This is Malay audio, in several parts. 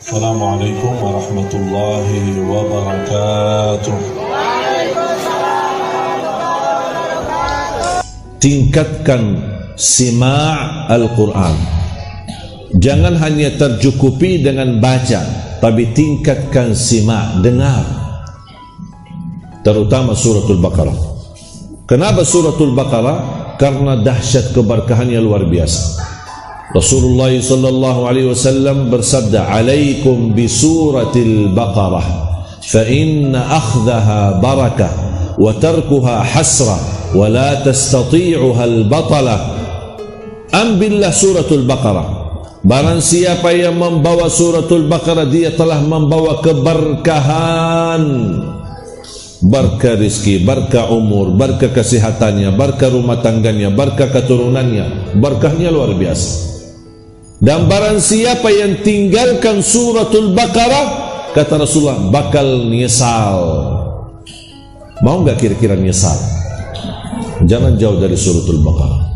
Assalamualaikum warahmatullahi wabarakatuh. Tingkatkan sima' Al-Quran. Jangan hanya tercukupi dengan baca, tapi tingkatkan sima', dengar. Terutama suratul Baqarah. Kenapa suratul Baqarah? Karena dahsyat keberkahannya luar biasa. Rasulullah sallallahu alaihi wasallam bersabda, "Alaikum bi suratil Baqarah, fa inna akhdaha barakah wa tarkuha hasrah wa la tastati'uha al-batalah." Ambillah suratul Baqarah. Barang siapa yang membawa suratul Baqarah, dia telah membawa keberkahan. Berkah rizki, berkah umur, berkah kesehatannya, berkah rumah tangganya, berkah keturunannya. Berkahnya luar biasa. Dan barang siapa yang tinggalkan suratul Baqarah, kata Rasulullah, bakal nyesal. Mau enggak kira-kira nyesal? Jangan jauh dari suratul Baqarah.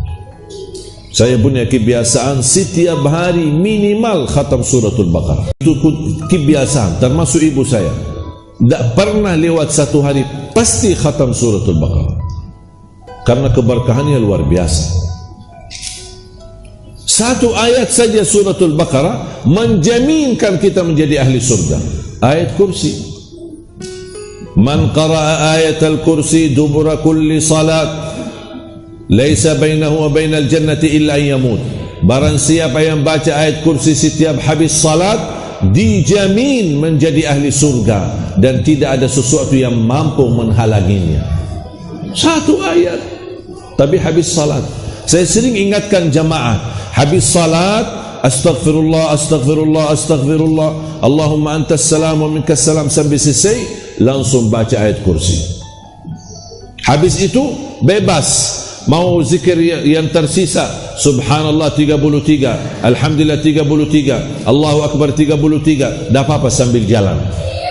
Saya punya kebiasaan setiap hari minimal khatam suratul Baqarah. Itu kebiasaan, termasuk ibu saya. Tak pernah lewat satu hari pasti khatam suratul Baqarah. Karena keberkahannya luar biasa. Satu ayat saja suratul Baqarah menjaminkan kita menjadi ahli surga. Ayat kursi. Man qara'a ayat al-kursi dubura kulli salat, laisa bainahu wa bainal jannati illa yamut. Barang siapa yang baca ayat kursi setiap habis salat, dijamin menjadi ahli surga dan tidak ada sesuatu yang mampu menghalanginya. Satu ayat, tapi habis salat. Saya sering ingatkan jamaah, habis salat, astaghfirullah, astaghfirullah, astaghfirullah, Allahumma antas salam wa minkas salam, sampai selesai langsung baca ayat kursi. Habis itu bebas, mau zikir yang tersisa, subhanallah 33, alhamdulillah 33, Allahu akbar 33, dah apa-apa sambil jalan.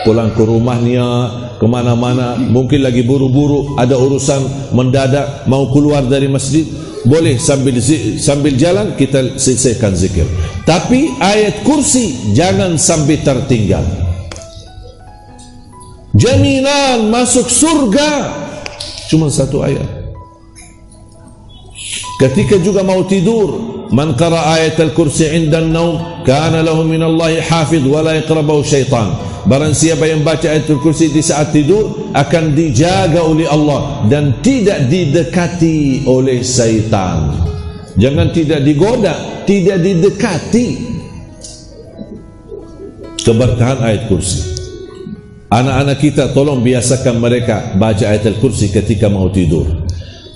Pulang ke rumahnya, kemana-mana, mungkin lagi buru-buru, ada urusan mendadak, mau keluar dari masjid, boleh sambil jalan kita selesaikan zikir. Tapi ayat kursi jangan sampai tertinggal. Jaminan masuk surga cuma satu ayat. Ketika juga mau tidur, man qara ayat al-kursi 'inda an-naum kana lahu min Allah hafidh wa la yaqrabu syaitan. Barang siapa yang baca ayat al-kursi di saat tidur akan dijaga oleh Allah dan tidak didekati oleh syaitan. Jangan tidak digoda, tidak didekati. Keberkahan ayat kursi. Anak-anak kita tolong biasakan mereka baca ayat al-kursi ketika mau tidur.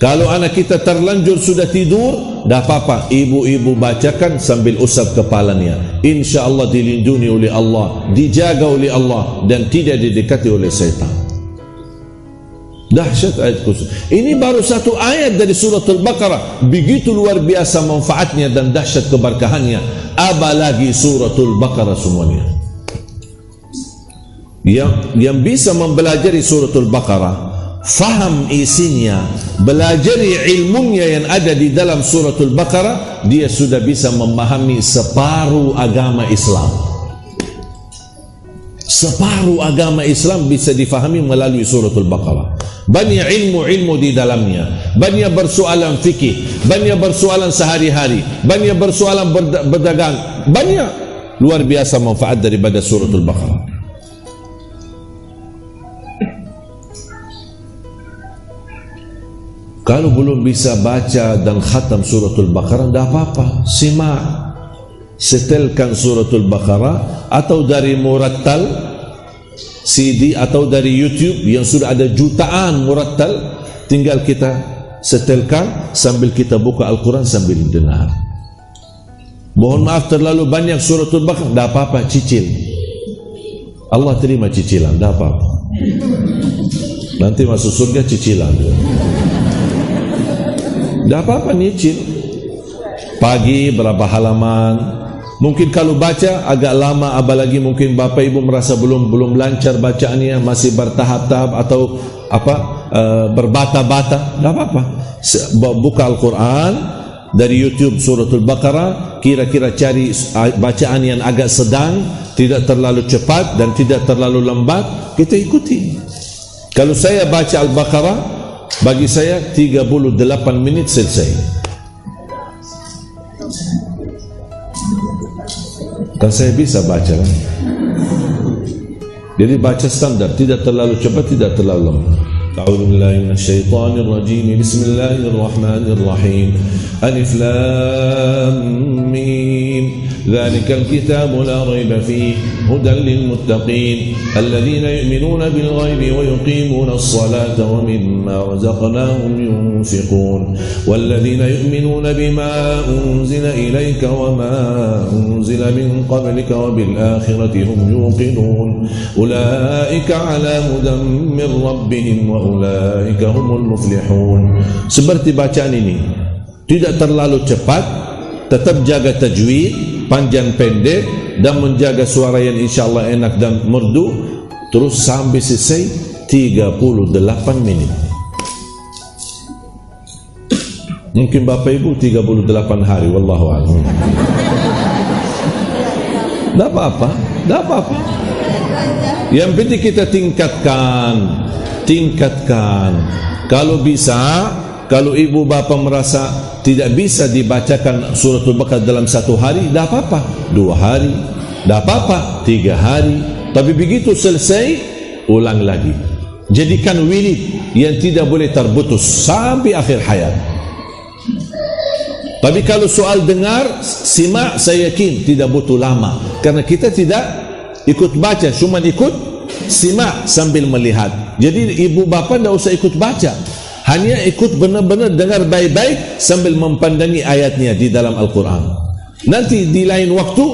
Kalau anak kita terlanjur sudah tidur, dah apa-apa, ibu-ibu bacakan sambil usap kepalanya. InsyaAllah dilindungi oleh Allah, dijaga oleh Allah dan tidak didekati oleh syaitan. Dahsyat ayat kursi. Ini baru satu ayat dari suratul Baqarah. Begitu luar biasa manfaatnya dan dahsyat keberkahannya. Apalagi suratul Baqarah semuanya. Yang bisa mempelajari suratul Baqarah, faham isinya, belajari ilmunya yang ada di dalam suratul Baqarah, dia sudah bisa memahami separuh agama Islam. Separuh agama Islam bisa difahami melalui suratul Baqarah. Banyak ilmu-ilmu di dalamnya, banyak persoalan fikih, banyak persoalan sehari-hari, banyak persoalan berdagang, banyak luar biasa manfaat daripada suratul Baqarah. Kalau belum bisa baca dan khatam suratul Baqarah, tidak apa-apa, simak, setelkan suratul Baqarah atau dari murattal CD atau dari YouTube yang sudah ada jutaan murattal, tinggal kita setelkan sambil kita buka Al-Quran sambil dengar. Mohon maaf terlalu banyak suratul Baqarah, tidak apa-apa, cicil. Allah terima cicilan, tidak apa-apa. Nanti masuk surga cicilan. Dah apa-apa nyicil. Pagi berapa halaman. Mungkin kalau baca agak lama, apalagi mungkin bapak ibu merasa belum lancar bacaannya, masih bertahap-tahap atau berbata-bata, dah apa-apa. Buka Al-Quran, dari YouTube suratul Baqarah, kira-kira cari bacaan yang agak sedang, tidak terlalu cepat dan tidak terlalu lambat, kita ikuti. Kalau saya baca Al-Baqarah, bagi saya 38 minit selesai. Dan saya bisa baca kan? Jadi baca standar, tidak terlalu cepat, tidak terlalu lambat. A'udzu billahi minasyaitonir rajim. Bismillahirrahmanirrahim. Alif lam mim. Dzalikal kitabu la raiba fihi hudan lil muttaqin alladzina yu'minuna bil ghaibi wa yuqimuna as-salata wa mimma razaqnahum yunfiqun walladzina yu'minuna bima unzila ilayka wa ma unzila min qablika wa bil akhirati hum yuqinun ulaika ala hudan min rabbihim wa ulaika humul muflihun. Seperti bacaan ini, tidak terlalu cepat, tetap jaga tajwid, panjang pendek, dan menjaga suara yang insyaAllah enak dan merdu, terus sampai selesai 38 minit. Mungkin Bapak Ibu 38 hari, wallahu a'lam. Tak apa-apa, tak apa-apa. Yang penting kita tingkatkan. Kalau bisa, kalau ibu bapa merasa tidak bisa dibacakan suratul Baqarah dalam 1 hari, tak apa-apa, 2 hari, tak apa-apa, 3 hari. Tapi begitu selesai, ulang lagi. Jadikan wirid yang tidak boleh terputus sampai akhir hayat. Tapi kalau soal dengar, simak, saya yakin tidak butuh lama, karena kita tidak ikut baca, cuma ikut simak sambil melihat. Jadi ibu bapa tidak usah ikut baca, hanya ikut benar-benar dengar baik-baik sambil mempandangi ayatnya di dalam Al-Quran. Nanti di lain waktu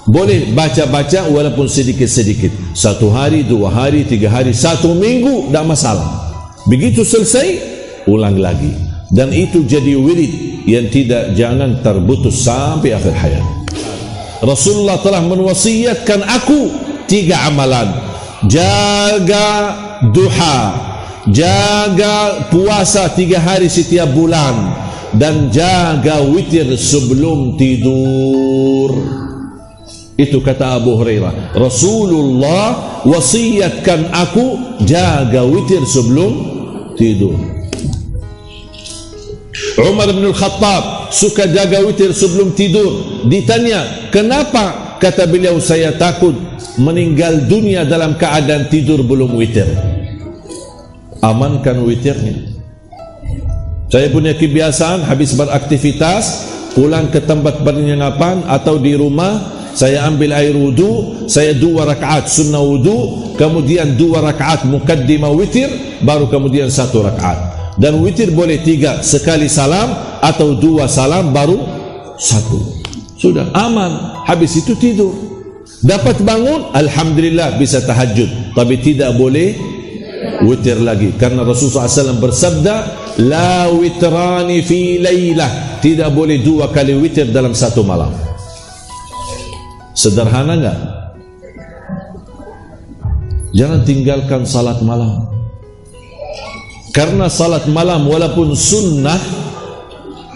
boleh baca-baca walaupun sedikit-sedikit, 1 hari, 2 hari, 3 hari, 1 minggu, tak masalah. Begitu selesai, ulang lagi. Dan itu jadi wirid yang jangan terputus sampai akhir hayat. Rasulullah telah menwasiatkan aku 3 amalan: jaga duha, jaga puasa 3 hari setiap bulan, dan jaga witir sebelum tidur. Itu kata Abu Hurairah, Rasulullah wasiatkan aku jaga witir sebelum tidur. Umar bin Al-Khattab suka jaga witir sebelum tidur. Ditanya, kenapa? Kata beliau, saya takut meninggal dunia dalam keadaan tidur belum witir. Amankan witirnya. Saya punya kebiasaan habis beraktivitas, pulang ke tempat penyingapan atau di rumah, saya ambil air wudu, saya 2 rakaat sunnah wudu, kemudian 2 rakaat mukaddimah witir, baru kemudian 1 rakaat. Dan witir boleh 3, sekali salam atau 2 salam baru 1. Sudah aman. Habis itu tidur. Dapat bangun, alhamdulillah bisa tahajud. Tapi tidak boleh witir lagi, karena Rasulullah SAW bersabda, la witrani fi laylah, tidak boleh 2 kali witir dalam 1 malam. Sederhana enggak? Jangan tinggalkan salat malam, karena salat malam walaupun sunnah,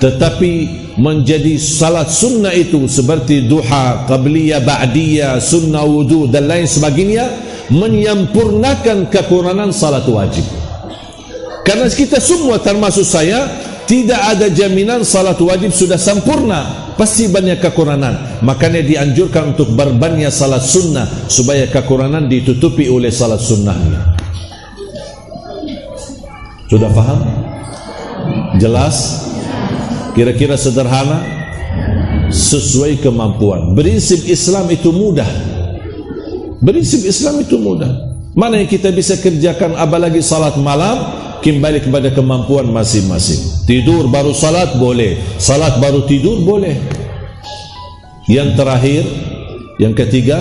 tetapi menjadi salat sunnah itu seperti duha, qabliyah, ba'diyah, sunnah wudu dan lain sebagainya, menyempurnakan kekurangan salat wajib. Karena kita semua termasuk saya, tidak ada jaminan salat wajib sudah sempurna, pasti banyak kekurangan. Makanya dianjurkan untuk berbanyak salat sunnah supaya kekurangan ditutupi oleh salat sunnahnya. Sudah paham? Jelas? Kira-kira sederhana? Sesuai kemampuan. Prinsip Islam itu mudah. Prinsip Islam itu mudah. Mana yang kita bisa kerjakan, apalagi salat malam, kembali kepada kemampuan masing-masing. Tidur baru salat boleh, salat baru tidur boleh. Yang terakhir, yang ketiga,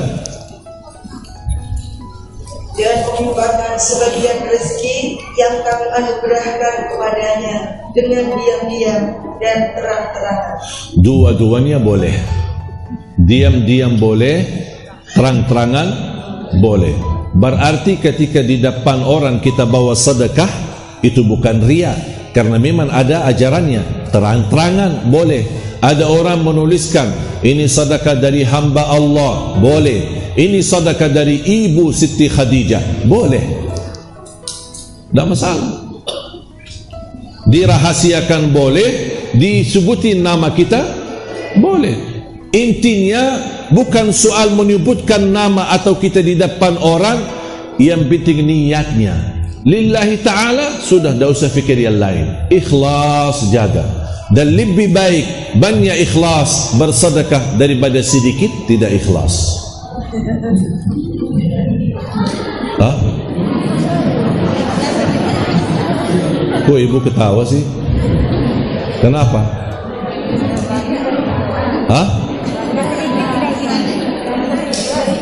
dan mengubahkan sebagian rezeki yang kami anugerahkan kepadanya dengan diam-diam dan terang-terangan. Dua-duanya boleh. Diam-diam boleh, terang-terangan boleh. Berarti ketika di depan orang kita bawa sedekah, itu bukan riya, karena memang ada ajarannya. terang-terangan boleh. Ada orang menuliskan ini sedekah dari hamba Allah, boleh. Ini sedekah dari ibu Siti Khadijah, boleh. Tak masalah. Dirahasiakan boleh, disebutin nama kita boleh. Intinya bukan soal menyebutkan nama atau kita di depan orang, yang penting niatnya lillahi ta'ala, sudah tak usah fikir yang lain. Ikhlas jaga. Dan lebih baik banyak ikhlas bersedekah daripada sedikit tidak ikhlas. Hah? Kok ibu ketawa sih? Kenapa? Hah?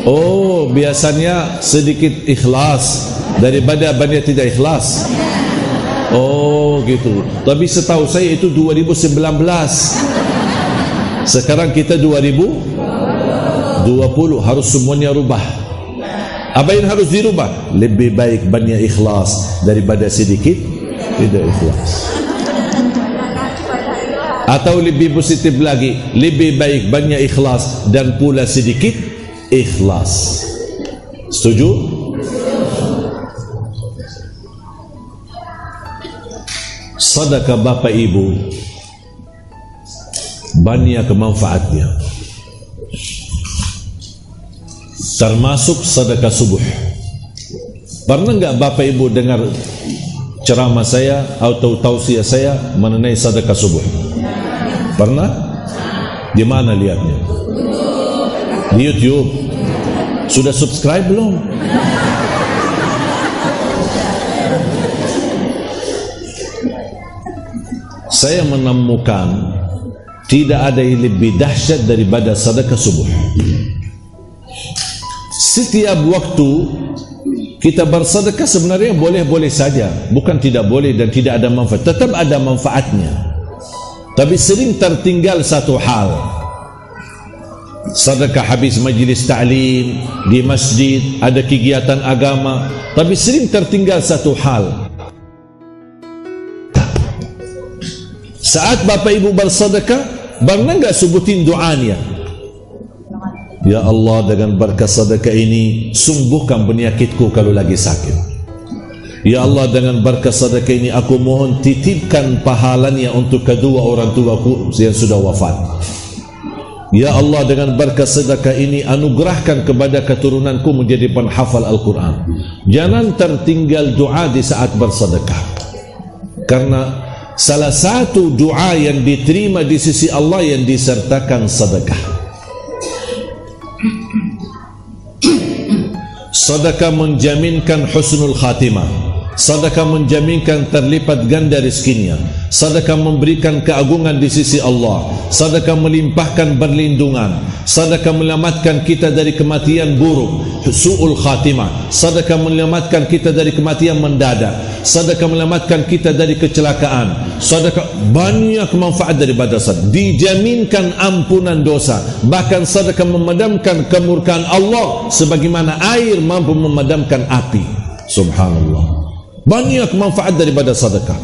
Oh, biasanya sedikit ikhlas daripada banyak tidak ikhlas. Oh gitu. Tapi setahu saya itu 2019. Sekarang kita 2020, harus semuanya rubah. Apa yang harus dirubah? Lebih baik banyak ikhlas daripada sedikit tidak ikhlas. Atau lebih positif lagi, lebih baik banyak ikhlas dan pula sedikit ikhlas. Setuju? Sedekah bapa ibu banyak manfaatnya, termasuk sedekah subuh. Pernah enggak bapa ibu dengar ceramah saya atau tausiah saya mengenai sedekah subuh? Pernah? Di mana lihatnya? Di YouTube. Sudah subscribe belum? Saya menemukan tidak ada yang lebih dahsyat daripada sedekah subuh. Setiap waktu kita bersedekah sebenarnya boleh-boleh saja, bukan tidak boleh dan tidak ada manfaat, tetap ada manfaatnya. Tapi sering tertinggal satu hal. Sedekah habis majlis ta'lim di masjid, ada kegiatan agama, tapi sering tertinggal satu hal. Saat bapa ibu bersedekah, pernah enggak sebutin doanya? Ya Allah, dengan berkat sedekah ini sembuhkan penyakitku kalau lagi sakit. Ya Allah, dengan berkat sedekah ini aku mohon titipkan pahalanya untuk kedua orang tuaku yang sudah wafat. Ya Allah, dengan berkat sedekah ini anugerahkan kepada keturunanku menjadi penghafal Al-Quran. Jangan tertinggal doa di saat bersedekah, karena salah satu doa yang diterima di sisi Allah yang disertakan sedekah. Sedekah menjaminkan husnul khatimah. Sedekah menjaminkan terlipat ganda rezekinya. Sedekah memberikan keagungan di sisi Allah. Sedekah melimpahkan perlindungan. Sedekah menyelamatkan kita dari kematian buruk, su'ul khatimah. Sedekah menyelamatkan kita dari kematian mendadak. Sedekah menyelamatkan kita dari kecelakaan. Sedekah banyak manfaat daripada sedekah. Dijaminkan ampunan dosa. Bahkan sedekah memadamkan kemurkaan Allah sebagaimana air mampu memadamkan api. Subhanallah. Banyak manfaat daripada sedekah.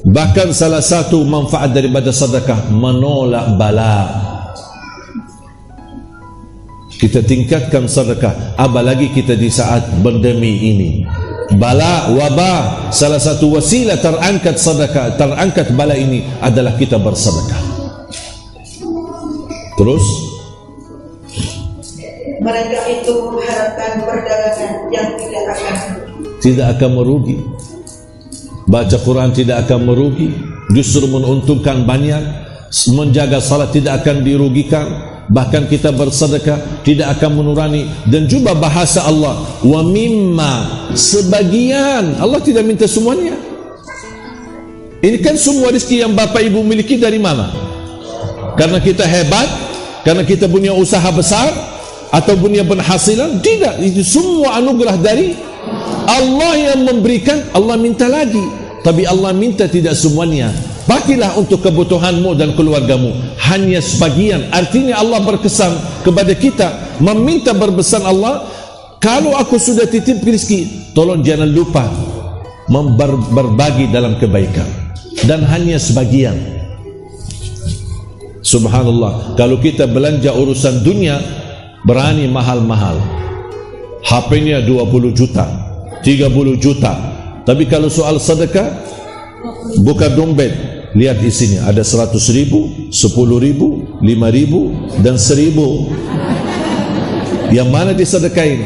Bahkan salah satu manfaat daripada sedekah menolak bala. Kita tingkatkan sedekah, apalagi kita di saat pandemi ini. Bala, wabah, salah satu wasilah terangkat sedekah, terangkat bala ini adalah kita bersedekah. Terus mereka itu mengharapkan perdagangan yang tidak akan merugi. Baca Quran tidak akan merugi, justru menguntungkan banyak. Menjaga salat tidak akan dirugikan, bahkan kita bersedekah tidak akan menurani. Dan juga bahasa Allah, wa mimma, sebagian. Allah tidak minta semuanya. Ini kan semua rezeki yang bapak ibu miliki dari mana? Karena kita hebat, karena kita punya usaha besar, atau punya penghasilan? Tidak, itu semua anugerah dari Allah yang memberikan. Allah minta lagi, tapi Allah minta tidak semuanya. Pakailah untuk kebutuhanmu dan keluargamu, hanya sebagian. Artinya Allah berkesan kepada kita, meminta berpesan Allah, kalau aku sudah titip rezeki, tolong jangan lupa berbagi dalam kebaikan. dan hanya sebagian. Subhanallah, kalau kita belanja urusan dunia berani mahal-mahal, HP-nya 20 juta 30 juta, tapi kalau soal sedekah buka dompet, lihat isinya ada 100.000, 10.000, 5.000 dan 1.000. Yang mana disedekain?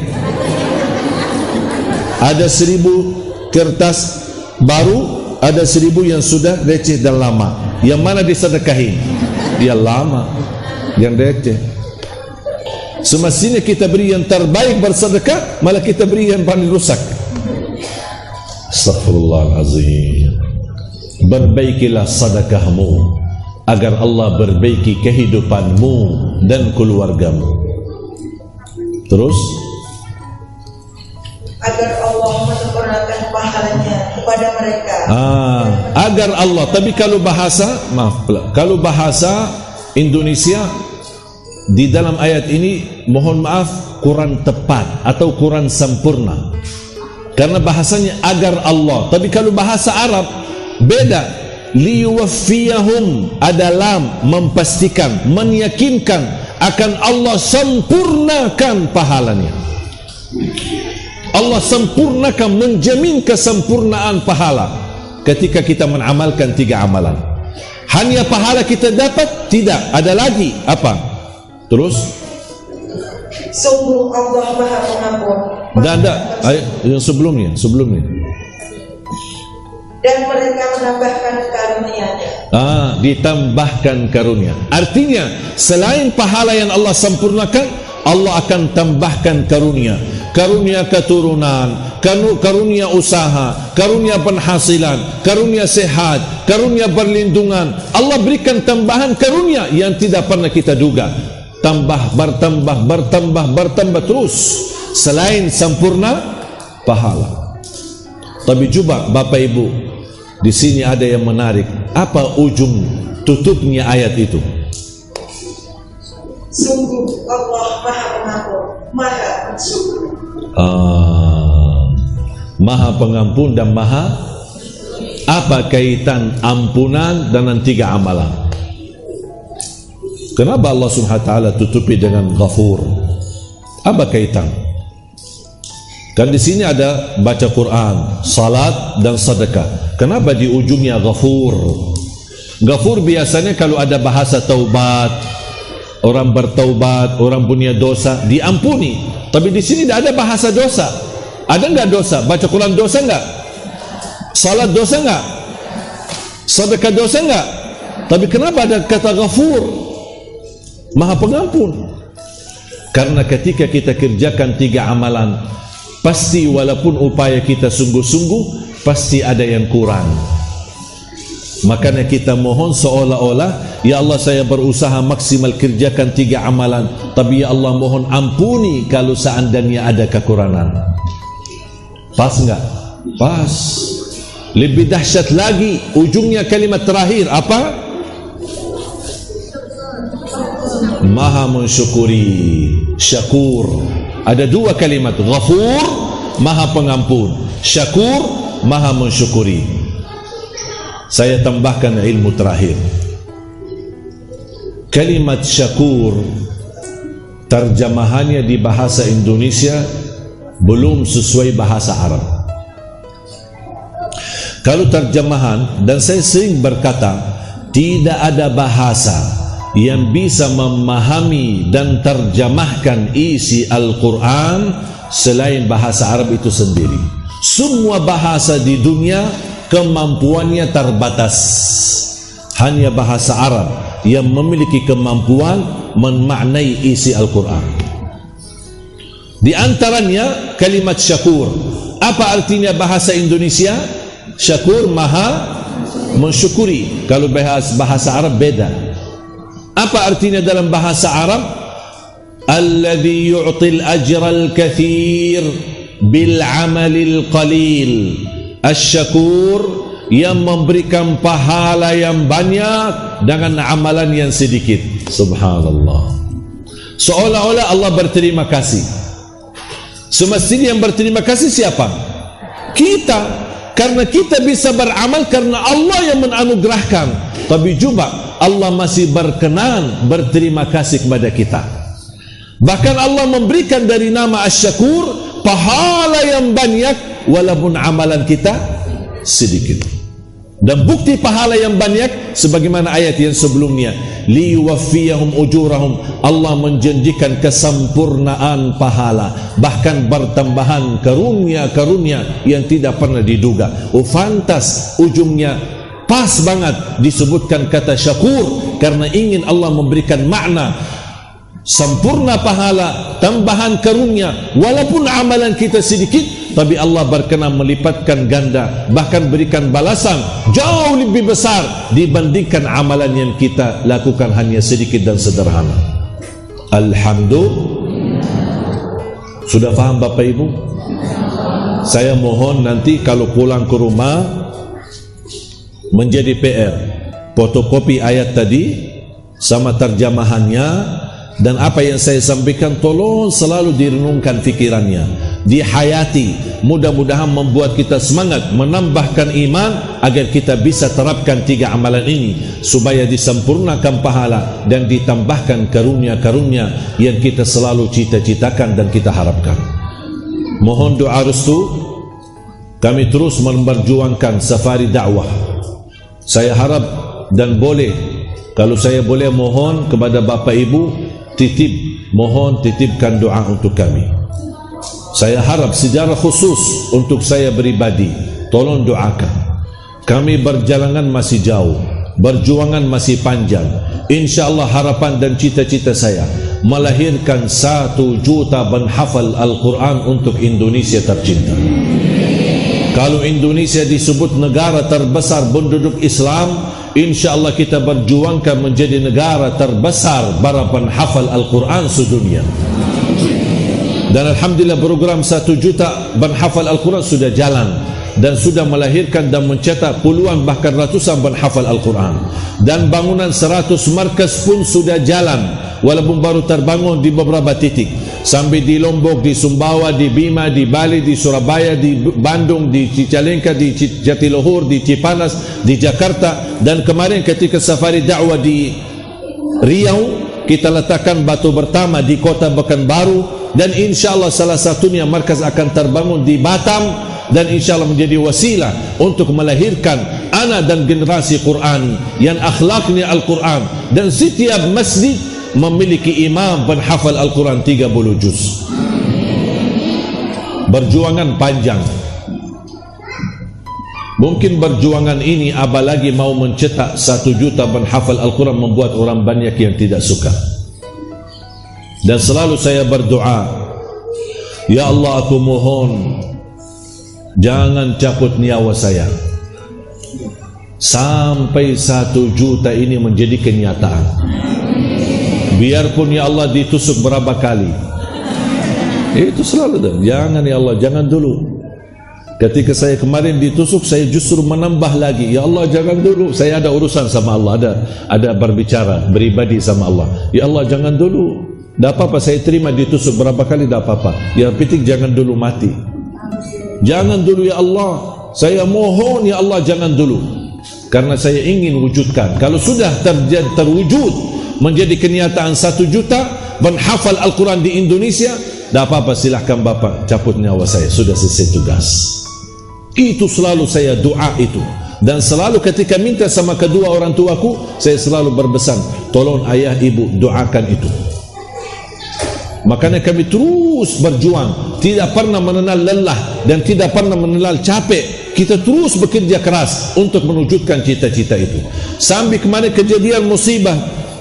Ada 1.000 kertas baru, ada 1.000 yang sudah receh dan lama. Yang mana disedekahin? Yang lama, yang receh. Semestinya kita beri yang terbaik bersedekah, malah kita beri yang paling rusak. Astaghfirullahalazim. Perbaikilah sedekahmu agar Allah perbaiki kehidupanmu dan keluargamu. Terus agar Allah menyempurnakan pahalanya kepada mereka. Agar Allah. Tapi kalau bahasa, kalau bahasa Indonesia di dalam ayat ini, mohon maaf, kurang tepat atau kurang sempurna, karena bahasanya agar Allah. Tapi kalau bahasa Arab beda. Liyuwaffiyahum adalah memastikan, meyakinkan akan Allah sempurnakan pahalanya. Allah sempurnakan, menjamin kesempurnaan pahala ketika kita mengamalkan 3 amalan. Hanya pahala kita dapat? Tidak, ada lagi apa? Terus? Sungguh Allah Maha Pengampun. Ada yang sebelumnya. Dan mereka menambahkan karunia-Nya. Ditambahkan karunia. Artinya selain pahala yang Allah sempurnakan, Allah akan tambahkan karunia. Karunia keturunan, karunia usaha, karunia penghasilan, karunia sehat, karunia perlindungan. Allah berikan tambahan karunia yang tidak pernah kita duga. Bertambah terus selain sempurna pahala. Tapi coba Bapak Ibu, di sini ada yang menarik. Apa ujung tutupnya ayat itu? Sungguh Allah Maha Pengampun, Maha Pensyukur. Maha Pengampun dan Maha. Apa kaitan ampunan dengan 3 amalan? Kenapa Allah Subhanahu wa taala tutupi dengan Ghafur? Apa kaitan? Kan di sini ada baca Quran, salat dan sedekah. Kenapa di ujungnya Ghafur? Ghafur biasanya kalau ada bahasa taubat, orang bertaubat, orang punya dosa diampuni. Tapi di sini tidak ada bahasa dosa. Ada enggak dosa? Baca Quran dosa enggak? Salat dosa enggak? Sedekah dosa enggak? Tapi kenapa ada kata Ghafur? Maha Pengampun. Karena ketika kita kerjakan 3 amalan, pasti walaupun upaya kita sungguh-sungguh, pasti ada yang kurang. Makanya kita mohon seolah-olah, ya Allah saya berusaha maksimal kerjakan 3 amalan, tapi ya Allah mohon ampuni kalau seandainya ada kekurangan. Pas enggak? Pas. Lebih dahsyat lagi ujungnya kalimat terakhir apa? Maha mensyukuri, syakur. Ada 2 kalimat, Ghafur, Maha Pengampun, Syakur, Maha mensyukuri. Saya tambahkan ilmu terakhir. Kalimat syakur, terjemahannya di bahasa Indonesia belum sesuai bahasa Arab. Kalau terjemahan, dan saya sering berkata, tidak ada bahasa yang bisa memahami dan terjemahkan isi Al-Quran selain bahasa Arab itu sendiri. Semua bahasa di dunia kemampuannya terbatas. Hanya bahasa Arab yang memiliki kemampuan memaknai isi Al-Quran. Di antaranya kalimat syakur. Apa artinya bahasa Indonesia? Syakur, maha mensyukuri. Kalau bahasa Arab beda. Apa artinya dalam bahasa Arab? Alladhi yu'til ajral kathir bil amalil qalil. Asy-syakur, yang memberikan pahala yang banyak dengan amalan yang sedikit. Subhanallah. Seolah-olah Allah berterima kasih. Semestinya yang berterima kasih siapa? Kita. karena kita bisa beramal karena Allah yang menanugerahkan. Tapi juga Allah masih berkenan berterima kasih kepada kita. Bahkan Allah memberikan dari nama Asy-Syakur pahala yang banyak walaupun amalan kita sedikit. Dan bukti pahala yang banyak sebagaimana ayat yang sebelumnya, liyuwaffiyahum ujurahum, Allah menjanjikan kesempurnaan pahala, bahkan bertambahan karunia-karunia yang tidak pernah diduga. Fantas ujungnya pas banget disebutkan kata syakur karena ingin Allah memberikan makna sempurna pahala, tambahan karunia walaupun amalan kita sedikit, tapi Allah berkenan melipatkan ganda, bahkan berikan balasan jauh lebih besar dibandingkan amalan yang kita lakukan hanya sedikit dan sederhana. Alhamdulillah. Sudah faham Bapak Ibu? Saya mohon nanti kalau pulang ke rumah menjadi PR fotokopi ayat tadi sama terjemahannya, dan apa yang saya sampaikan tolong selalu direnungkan fikirannya, dihayati. Mudah-mudahan membuat kita semangat, menambahkan iman agar kita bisa terapkan 3 amalan ini supaya disempurnakan pahala dan ditambahkan karunia-karunia yang kita selalu cita-citakan dan kita harapkan. Mohon doa restu kami terus memperjuangkan safari dakwah. Saya harap dan boleh, kalau saya boleh mohon kepada Bapak Ibu, mohon titipkan doa untuk kami. Saya harap secara khusus untuk saya pribadi, tolong doakan. Kami berjalan masih jauh, berjuangan masih panjang. InsyaAllah harapan dan cita-cita saya melahirkan 1 juta penghafal Al-Quran untuk Indonesia tercinta. Kalau Indonesia disebut negara terbesar penduduk Islam, InsyaAllah kita berjuangkan menjadi negara terbesar para penghafal Al-Quran sedunia. Dan Alhamdulillah program 1 juta penghafal Al-Quran sudah jalan dan sudah melahirkan dan mencetak puluhan bahkan ratusan penghafal Al-Quran. Dan bangunan 100 markas pun sudah jalan, walaupun baru terbangun di beberapa titik, sampai di Lombok, di Sumbawa, di Bima, di Bali, di Surabaya, di Bandung, di Cicalengka, di Jatiluhur, di Cipanas, di Jakarta. Dan kemarin ketika safari dakwah di Riau, kita letakkan batu pertama di kota Pekanbaru, dan insyaAllah salah satunya markas akan terbangun di Batam, dan insyaAllah menjadi wasilah untuk melahirkan anak dan generasi Qur'ani yang akhlaknya Al-Quran. Dan setiap masjid memiliki imam penghafal Al-Quran 30 juz. Berjuangan panjang. Mungkin berjuangan ini apalagi mau mencetak 1 juta penghafal Al-Quran membuat orang banyak yang tidak suka. Dan selalu saya berdoa, ya Allah, aku mohon jangan cabut nyawa saya sampai 1 juta ini menjadi kenyataan. Biarpun ya Allah ditusuk berapa kali, itu selalu dah. Jangan ya Allah, jangan dulu. Ketika saya kemarin ditusuk, saya justru menambah lagi, ya Allah jangan dulu, saya ada urusan sama Allah, ada berbicara beribadi sama Allah. Ya Allah jangan dulu, tak apa-apa, saya terima ditusuk berapa kali, tak apa-apa, yang penting jangan dulu mati. Jangan dulu ya Allah, saya mohon ya Allah jangan dulu, karena saya ingin wujudkan. Kalau sudah terwujud menjadi kenyataan 1 juta penghafal Al-Quran di Indonesia, tak apa-apa, silahkan Bapak cabut nyawa saya, sudah selesai tugas. Itu selalu saya doa itu. Dan selalu ketika minta sama kedua orang tuaku, saya selalu berpesan, tolong ayah ibu doakan itu. Makanya kami terus berjuang, tidak pernah mengenal lelah dan tidak pernah mengenal capek. Kita terus bekerja keras untuk mewujudkan cita-cita itu. Sampai kemarin kejadian musibah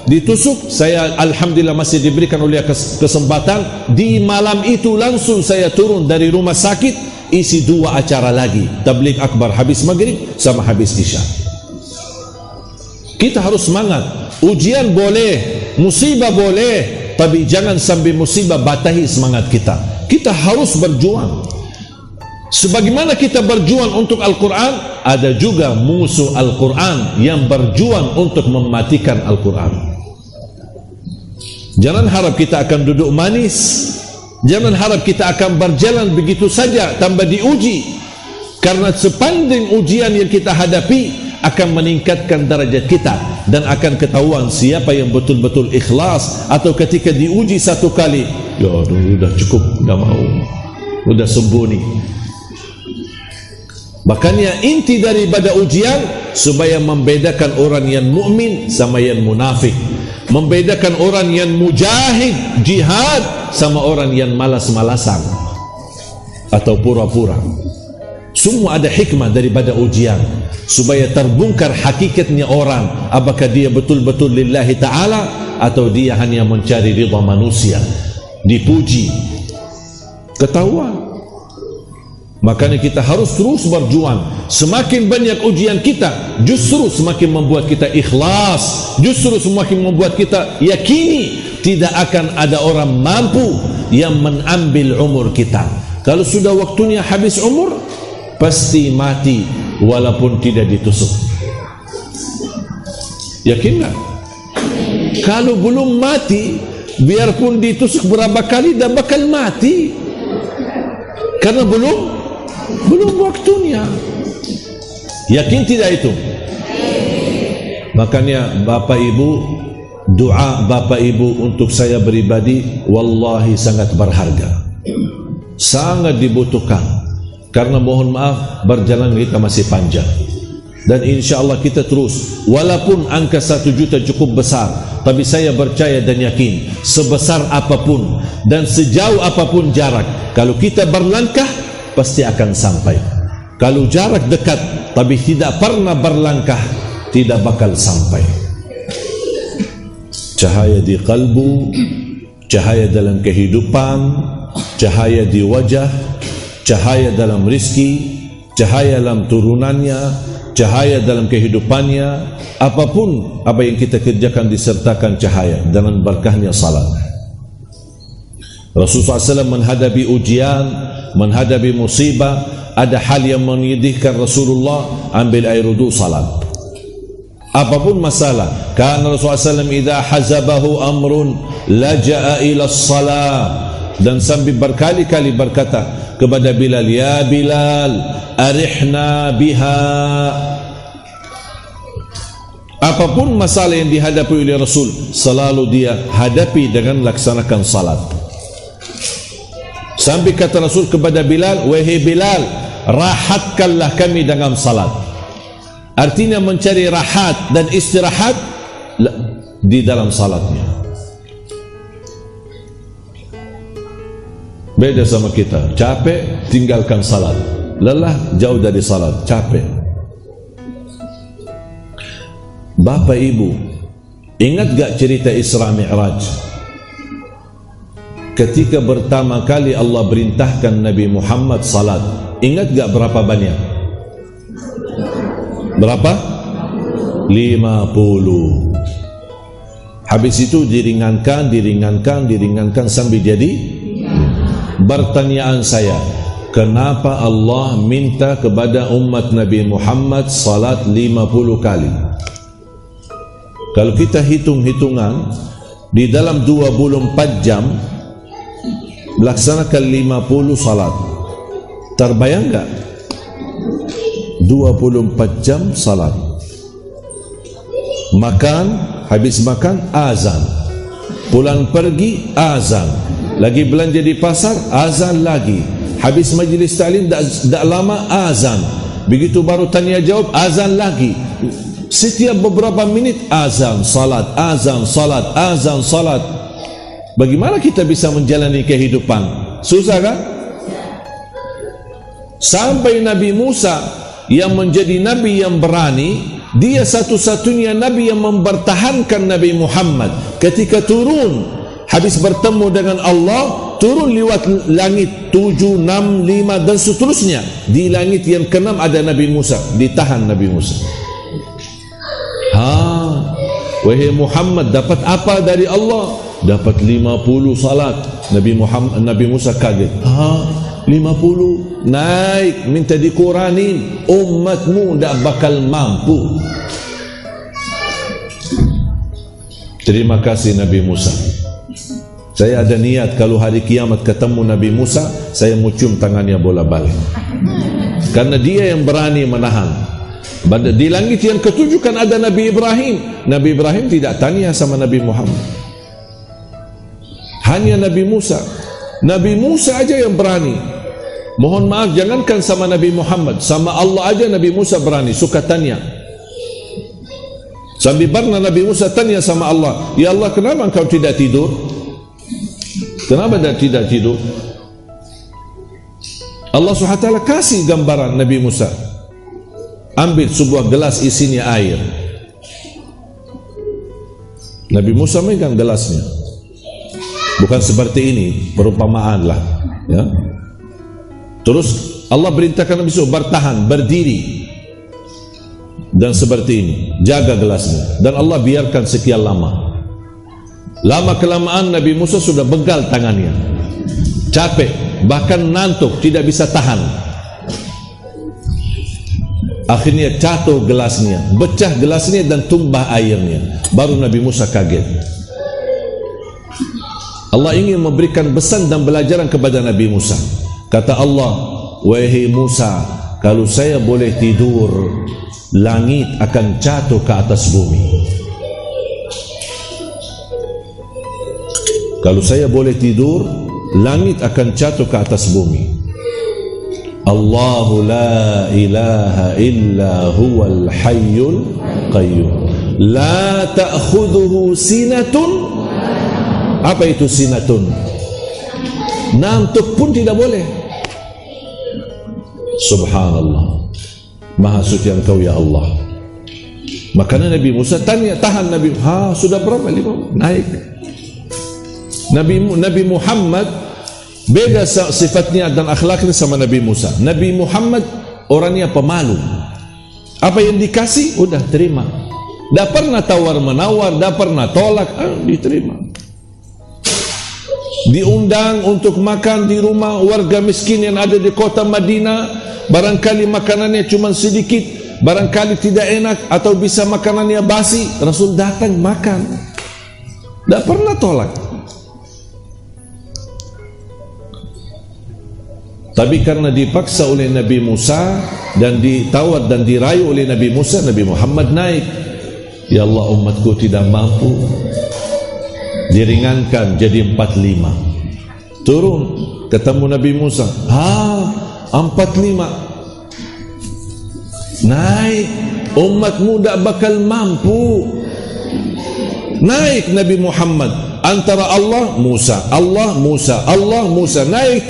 ditusuk, saya alhamdulillah masih diberikan oleh kesempatan. Di malam itu langsung saya turun dari rumah sakit, isi 2 acara lagi, tabligh akbar habis maghrib sama habis isya. Kita harus semangat. Ujian boleh, musibah boleh, tapi jangan sampai musibah batahi semangat kita. Kita harus berjuang. Sebagaimana kita berjuang untuk Al-Quran, ada juga musuh Al-Quran yang berjuang untuk mematikan Al-Quran. Jangan harap kita akan duduk manis, jangan harap kita akan berjalan begitu saja tanpa diuji. Karena sepanjang ujian yang kita hadapi akan meningkatkan darajat kita, dan akan ketahuan siapa yang betul-betul ikhlas. Atau ketika diuji satu kali, ya udah cukup, udah mau, udah sembunyi. Makanya inti daripada ujian supaya membedakan orang yang mukmin sama yang munafik, membedakan orang yang mujahid jihad sama orang yang malas-malasan atau pura-pura. Semua ada hikmah daripada ujian supaya terbongkar hakikatnya orang, apakah dia betul-betul lillahi ta'ala atau dia hanya mencari ridha manusia, dipuji, ketahuan. Makanya kita harus terus berjuang. Semakin banyak ujian kita, justru semakin membuat kita ikhlas, justru semakin membuat kita yakini tidak akan ada orang mampu yang mengambil umur kita. Kalau sudah waktunya habis umur, pasti mati walaupun tidak ditusuk. Yakin tak? Kalau belum mati, biarpun ditusuk berapa kali, dah bakal mati. Karena belum waktunya. Yakin tidak itu? Makanya Bapak Ibu, doa Bapak Ibu untuk saya pribadi wallahi sangat berharga, sangat dibutuhkan. Karena mohon maaf, berjalan kita masih panjang, dan insyaAllah kita terus, walaupun angka 1 juta cukup besar, tapi saya percaya dan yakin sebesar apapun dan sejauh apapun jarak, kalau kita berlangkah pasti akan sampai. Kalau jarak dekat tapi tidak pernah berlangkah, tidak bakal sampai. Cahaya di kalbu, cahaya dalam kehidupan, cahaya di wajah, cahaya dalam rizki, cahaya dalam turunannya, cahaya dalam kehidupannya. Apapun apa yang kita kerjakan disertakan cahaya dengan berkahnya salat. Rasulullah SAW menghadapi ujian, menghadapi musibah, ada hal yang menyedihkan Rasulullah, ambil air wudu, salat. Apapun masalah, karena Rasulullah SAW idza hazabahu amrun laja'a ila salat, dan sambil berkali-kali berkata kepada Bilal, ya Bilal, arihna biha. Apapun masalah yang dihadapi oleh Rasul, selalu dia hadapi dengan laksanakan salat. Sampai kata Rasul kepada Bilal, wahai Bilal, rahatkanlah kami dengan salat. Artinya mencari rahat dan istirahat di dalam salatnya. Beda sama kita, capek tinggalkan salat, lelah jauh dari salat, capek. Bapak Ibu, ingat gak cerita Isra Mi'raj? Ketika pertama kali Allah perintahkan Nabi Muhammad salat, ingat gak berapa banyak? Berapa? 50. Habis itu diringankan sampai jadi. Pertanyaan saya, kenapa Allah minta kepada umat Nabi Muhammad salat 50 kali? Kalau kita hitung-hitungan, di dalam 24 jam melaksanakan 50 salat, terbayang tak? 24 jam salat. Makan, habis makan azan, pulang pergi azan, lagi belanja di pasar azan lagi, habis majlis ta'lim tak lama azan, begitu baru tanya jawab azan lagi. Setiap beberapa minit azan, salat, azan, salat, azan, salat. Bagaimana kita bisa menjalani kehidupan? Susah kan? Sampai Nabi Musa yang menjadi Nabi yang berani, dia satu-satunya Nabi yang mempertahankan Nabi Muhammad. Ketika turun, habis bertemu dengan Allah, turun lewat langit 7, 6, 5 dan seterusnya. Di langit yang ke-6 ada Nabi Musa, ditahan Nabi Musa. Wahai Muhammad, dapat apa dari Allah? Dapat 50 salat. Nabi Musa kaget. 50 naik, minta dikuranin, umatmu tak bakal mampu. Terima kasih Nabi Musa. Saya ada niat kalau hari kiamat ketemu Nabi Musa, saya mau cium tangannya bola balik. Karena dia yang berani menahan. Di langit yang ketujuh kan ada Nabi Ibrahim. Nabi Ibrahim tidak tanya sama Nabi Muhammad. Hanya Nabi Musa. Nabi Musa aja yang berani. Mohon maaf, jangankan sama Nabi Muhammad, sama Allah aja Nabi Musa berani, suka tanya. Sambil pernah Nabi Musa tanya sama Allah, ya Allah, kenapa engkau tidak tidur? Kenapa tidak tidur? Allah SWT kasih gambaran Nabi Musa. Ambil sebuah gelas isinya air. Nabi Musa megang gelasnya. Bukan seperti ini, perumpamaan lah, ya. Terus Allah perintahkan Nabi Musa bertahan, berdiri, dan seperti ini, jaga gelasnya. Dan Allah biarkan sekian lama. Lama kelamaan Nabi Musa sudah begal tangannya, capek, bahkan ngantuk, tidak bisa tahan. Akhirnya jatuh gelasnya, pecah gelasnya dan tumbah airnya. Baru Nabi Musa kaget. Allah ingin memberikan pesan dan pelajaran kepada Nabi Musa. Kata Allah, wahai Musa, kalau saya boleh tidur, langit akan jatuh ke atas bumi. Kalau saya boleh tidur, langit akan jatuh ke atas bumi. Allahu la ilaha illa huwal hayyul qayyum. La ta'khudhuhu sinatun. Apa itu sinatun? Ngantuk pun tidak boleh. Subhanallah, Maha Suci Engkau ya Allah. Makanya Nabi Musa tanya, tahan Nabi. Sudah berapa? 5 naik. Nabi Muhammad beda sifatnya dan akhlaknya sama Nabi Musa. Nabi Muhammad orangnya pemalu. Apa yang dikasih, udah terima. Tak pernah tawar menawar, tak pernah tolak, diterima. Diundang untuk makan di rumah warga miskin yang ada di kota Madinah, barangkali makanannya cuma sedikit, barangkali tidak enak atau bisa makanannya basi, Rasul datang makan, tak pernah tolak. Tapi karena dipaksa oleh Nabi Musa dan ditawar dan dirayu oleh Nabi Musa, Nabi Muhammad naik. Ya Allah, umatku tidak mampu. Diringankan jadi 45. Turun, ketemu Nabi Musa. 45. Naik, umatmu tak bakal mampu. Naik Nabi Muhammad. Antara Allah, Musa, Allah, Musa, Allah, Musa. Naik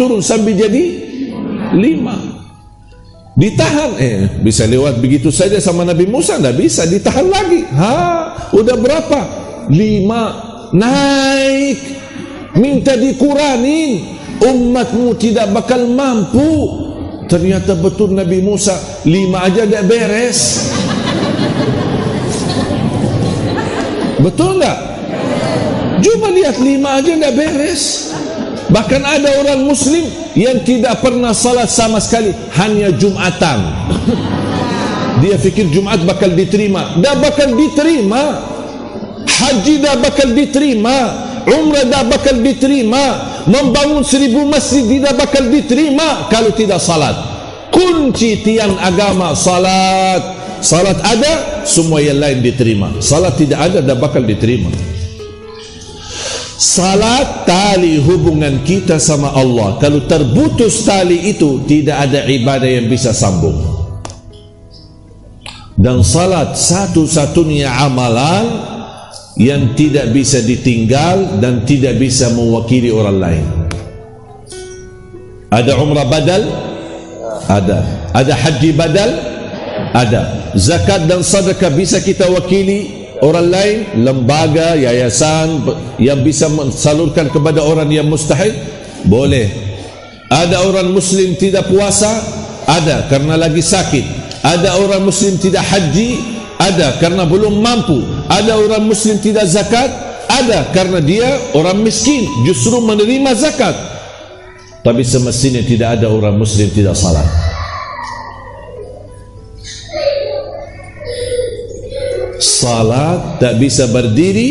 turun sampai jadi 5. Ditahan, bisa lewat begitu saja sama Nabi Musa, tak bisa, ditahan lagi. Udah berapa? 5. Naik, minta dikurangin, umatmu tidak bakal mampu. Ternyata betul Nabi Musa, 5 aja tak beres. Betul tak? Cuma lihat 5 aja tak beres. Bahkan ada orang Muslim yang tidak pernah salat sama sekali, hanya Jumatan. Dia fikir Jumat bakal diterima, tak bakal diterima. Haji dah bakal diterima, umrah dah bakal diterima, membangun 1000 masjid tidak bakal diterima kalau tidak salat. Kunci tiang agama salat. Salat ada, semua yang lain diterima. Salat tidak ada, dah bakal diterima. Salat tali hubungan kita sama Allah. Kalau terputus tali itu, tidak ada ibadah yang bisa sambung. Dan salat satu-satunya amalan yang tidak bisa ditinggal dan tidak bisa mewakili orang lain. Ada umrah badal? Ada. Ada haji badal? Ada. Zakat dan sedekah bisa kita wakili orang lain? Lembaga, yayasan yang bisa mensalurkan kepada orang yang mustahil? Boleh. Ada orang Muslim tidak puasa? Ada, karena lagi sakit. Ada orang Muslim tidak haji? Ada, karena belum mampu. Ada orang Muslim tidak zakat? Ada, karena dia orang miskin, justru menerima zakat. Tapi semestinya tidak ada orang Muslim tidak salat. Salat tak bisa berdiri,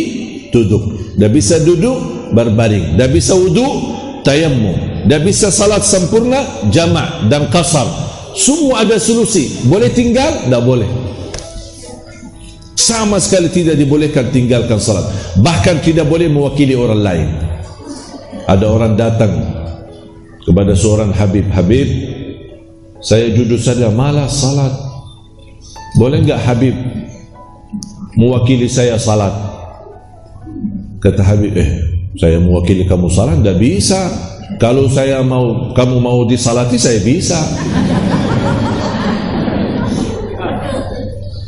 duduk. Tak bisa duduk, berbaring. Tak bisa wudu, tayammum. Tak bisa salat sempurna, jama' dan qasar. semua ada solusi. Boleh tinggal? Tak boleh. Sama sekali tidak dibolehkan tinggalkan salat. Bahkan tidak boleh mewakili orang lain. Ada orang datang kepada seorang Habib, Habib, saya jujur saja malas salat. Boleh enggak Habib mewakili saya salat? Kata Habib, saya mewakili kamu salat? Tak bisa. Kalau saya mau, kamu mau disalati, saya bisa.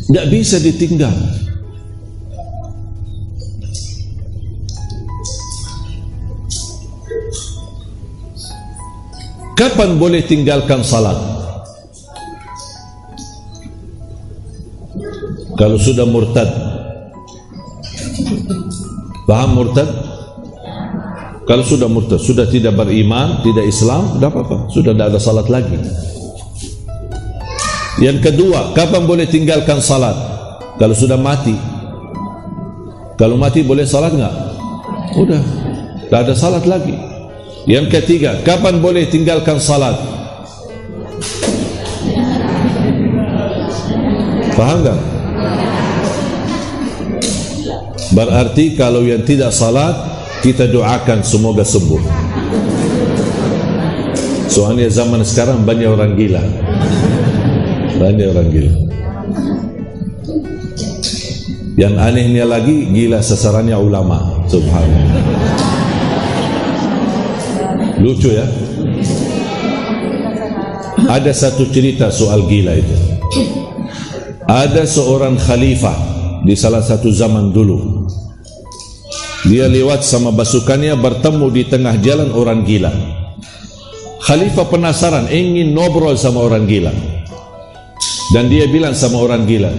Tak bisa ditinggal. Kapan boleh tinggalkan salat? Kalau sudah murtad. Paham murtad? Kalau sudah murtad, sudah tidak beriman, tidak Islam, tidak apa-apa, sudah tidak ada salat lagi. Yang kedua, kapan boleh tinggalkan salat? Kalau sudah mati. Kalau mati boleh salat enggak? Udah, tidak ada salat lagi. Yang ketiga, kapan boleh tinggalkan salat? Faham tak? Berarti kalau yang tidak salat, kita doakan semoga sembuh. Soalnya zaman sekarang banyak orang gila. Banyak orang gila. Yang anehnya lagi, gila sasarannya ulama. Subhanallah. Lucu ya. Ada satu cerita soal gila itu. Ada seorang khalifah di salah satu zaman dulu. Dia lewat sama pasukannya, bertemu di tengah jalan orang gila. Khalifah penasaran, ingin ngobrol sama orang gila. Dan dia bilang sama orang gila,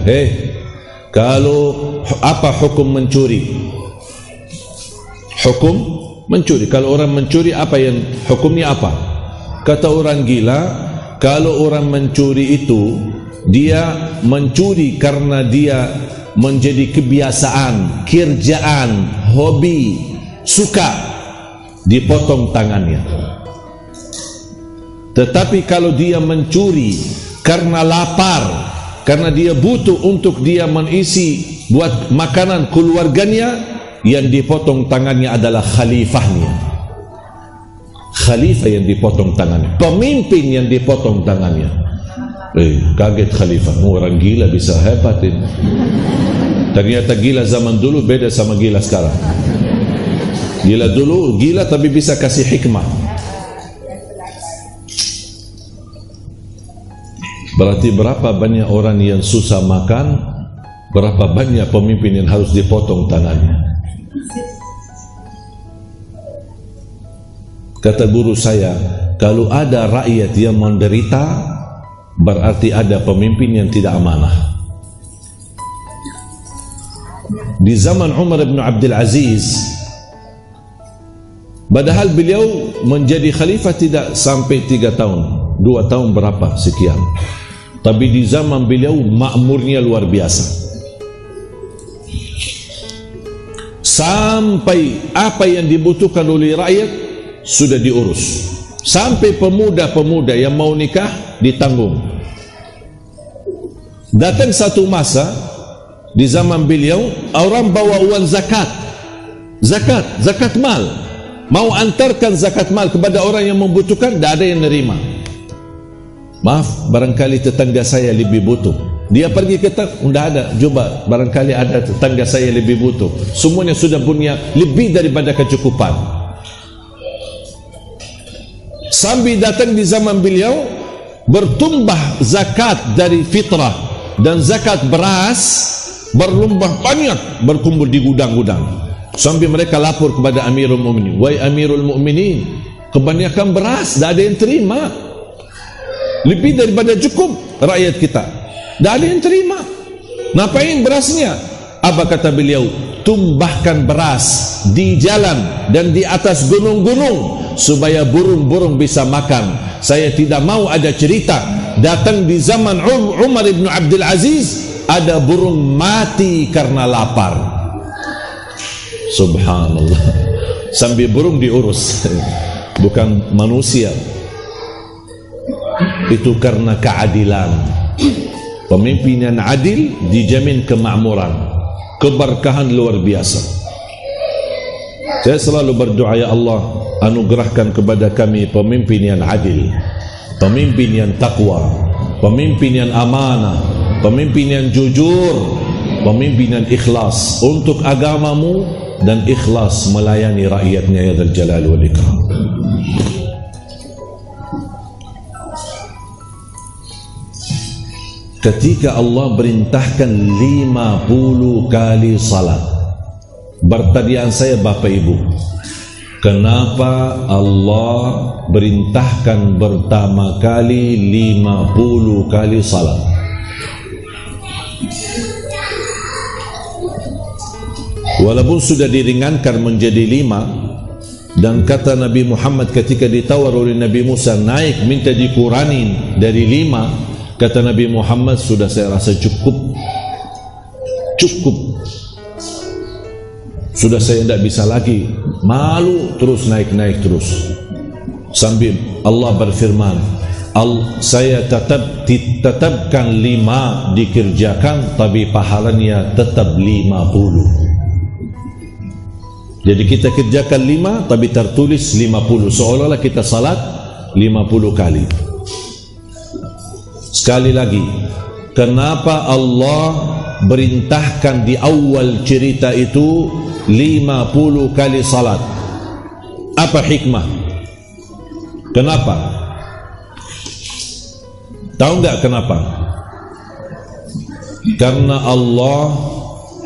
kalau apa hukum mencuri? Hukum mencuri. Kalau orang mencuri, apa yang hukumnya apa? Kata orang gila, kalau orang mencuri itu, dia mencuri karena dia menjadi kebiasaan, kerjaan, hobi, suka, dipotong tangannya. Tetapi kalau dia mencuri karena lapar, karena dia butuh untuk dia mengisi buat makanan keluarganya, yang dipotong tangannya adalah khalifahnya. Khalifah yang dipotong tangannya, pemimpin yang dipotong tangannya. Kaget khalifah, orang gila bisa hebat ini. Ternyata gila zaman dulu beda sama gila sekarang. Gila dulu gila tapi bisa kasih hikmah. Berarti berapa banyak orang yang susah makan, berapa banyak pemimpin yang harus dipotong tangannya. Kata guru saya, kalau ada rakyat yang menderita, berarti ada pemimpin yang tidak amanah. Di zaman Umar bin Abdul Aziz, padahal beliau menjadi khalifah tidak sampai 3 tahun, 2 tahun berapa sekian. Tapi di zaman beliau makmurnya luar biasa. Sampai apa yang dibutuhkan oleh rakyat sudah diurus. Sampai pemuda-pemuda yang mau nikah ditanggung. Datang satu masa di zaman beliau, orang bawa uang zakat, zakat mal, mau antarkan zakat mal kepada orang yang membutuhkan, tidak ada yang nerima. Maaf, barangkali tetangga saya lebih butuh. Dia pergi ke tidak ada, coba barangkali ada tetangga saya lebih butuh. Semuanya sudah punya lebih daripada kecukupan. Sambil datang di zaman beliau, bertumbah zakat dari fitrah dan zakat beras berlumbah banyak, berkumpul di gudang-gudang. Sambil mereka lapor kepada Amirul Mu'minin, wahai Amirul Mu'minin, kebanyakan beras, tidak ada yang terima. Lebih daripada cukup rakyat kita, tidak ada yang terima. Ngapain berasnya? Apa kata beliau? Tumbahkan beras di jalan dan di atas gunung-gunung supaya burung-burung bisa makan. Saya tidak mau ada cerita datang di zaman Umar bin Abdul Aziz ada burung mati karena lapar. Subhanallah. Sambil burung diurus, bukan manusia. itu karena keadilan. Pemimpin yang adil dijamin kemakmuran, keberkahan luar biasa. Saya selalu berdoa, ya Allah, anugerahkan kepada kami pemimpin yang adil, pemimpin yang takwa, pemimpin yang amanah, pemimpin yang jujur, pemimpin yang ikhlas untuk agamamu dan ikhlas melayani rakyatnya, ya Dzal Jalal wal Ikram. Ketika Allah perintahkan 50 kali salat, pertanyaan saya Bapak Ibu, kenapa Allah perintahkan pertama kali 50 kali salat? Walaupun sudah diringankan menjadi 5, dan kata Nabi Muhammad ketika ditawar oleh Nabi Musa naik minta dikurangin dari 5, kata Nabi Muhammad, sudah saya rasa cukup, sudah saya tidak bisa lagi, malu terus naik terus. Sambil Allah berfirman, saya tetapkan 5 dikerjakan, tapi pahalanya tetap 50. Jadi kita kerjakan 5 tapi tertulis 50, seolah-olah kita salat 50 kali. Sekali lagi, kenapa Allah perintahkan di awal cerita itu 50 kali salat? Apa hikmah? Kenapa? Tahu enggak kenapa? Karena Allah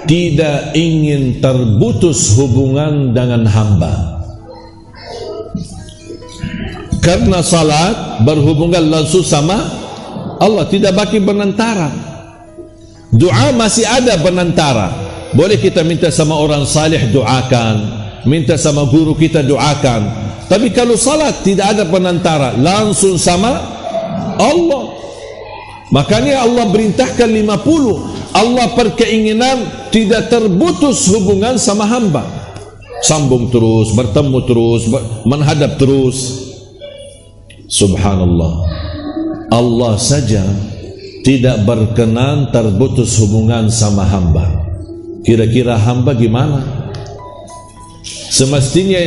tidak ingin terputus hubungan dengan hamba. Karena salat berhubungan langsung sama Allah, tidak bagi penantara. Doa masih ada penantara. Boleh kita minta sama orang salih, doakan. Minta sama guru kita, doakan. Tapi kalau salat tidak ada penantara, langsung sama Allah. Makanya Allah perintahkan 50. Allah berkeinginan tidak terputus hubungan sama hamba. Sambung terus, bertemu terus, menghadap terus. Subhanallah, Allah saja tidak berkenan terputus hubungan sama hamba. Kira-kira hamba gimana? Semestinya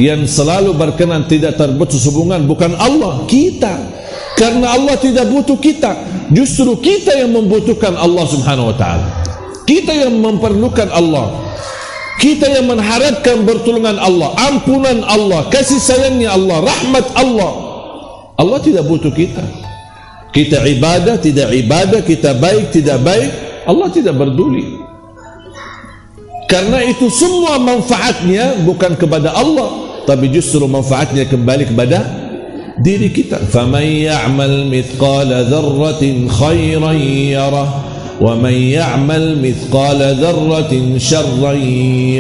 yang selalu berkenan tidak terputus hubungan bukan Allah, kita. Karena Allah tidak butuh kita, justru kita yang membutuhkan Allah Subhanahu wa ta'ala. Kita yang memerlukan Allah, kita yang mengharapkan pertolongan Allah, ampunan Allah, kasih sayangnya Allah, rahmat Allah. Allah tidak butuh kita. Kita ibadah, tidak ibadah, kita baik, tidak baik, Allah tidak peduli. Karena itu semua manfaatnya bukan kepada Allah, tapi justru manfaatnya kembali kepada diri kita. فَمَنْ يَعْمَلْ مِثْقَالَ ذَرَّةٍ خَيْرًا يَرَهُ وَمَنْ يَعْمَلْ مِثْقَالَ ذَرَّةٍ شَرًّا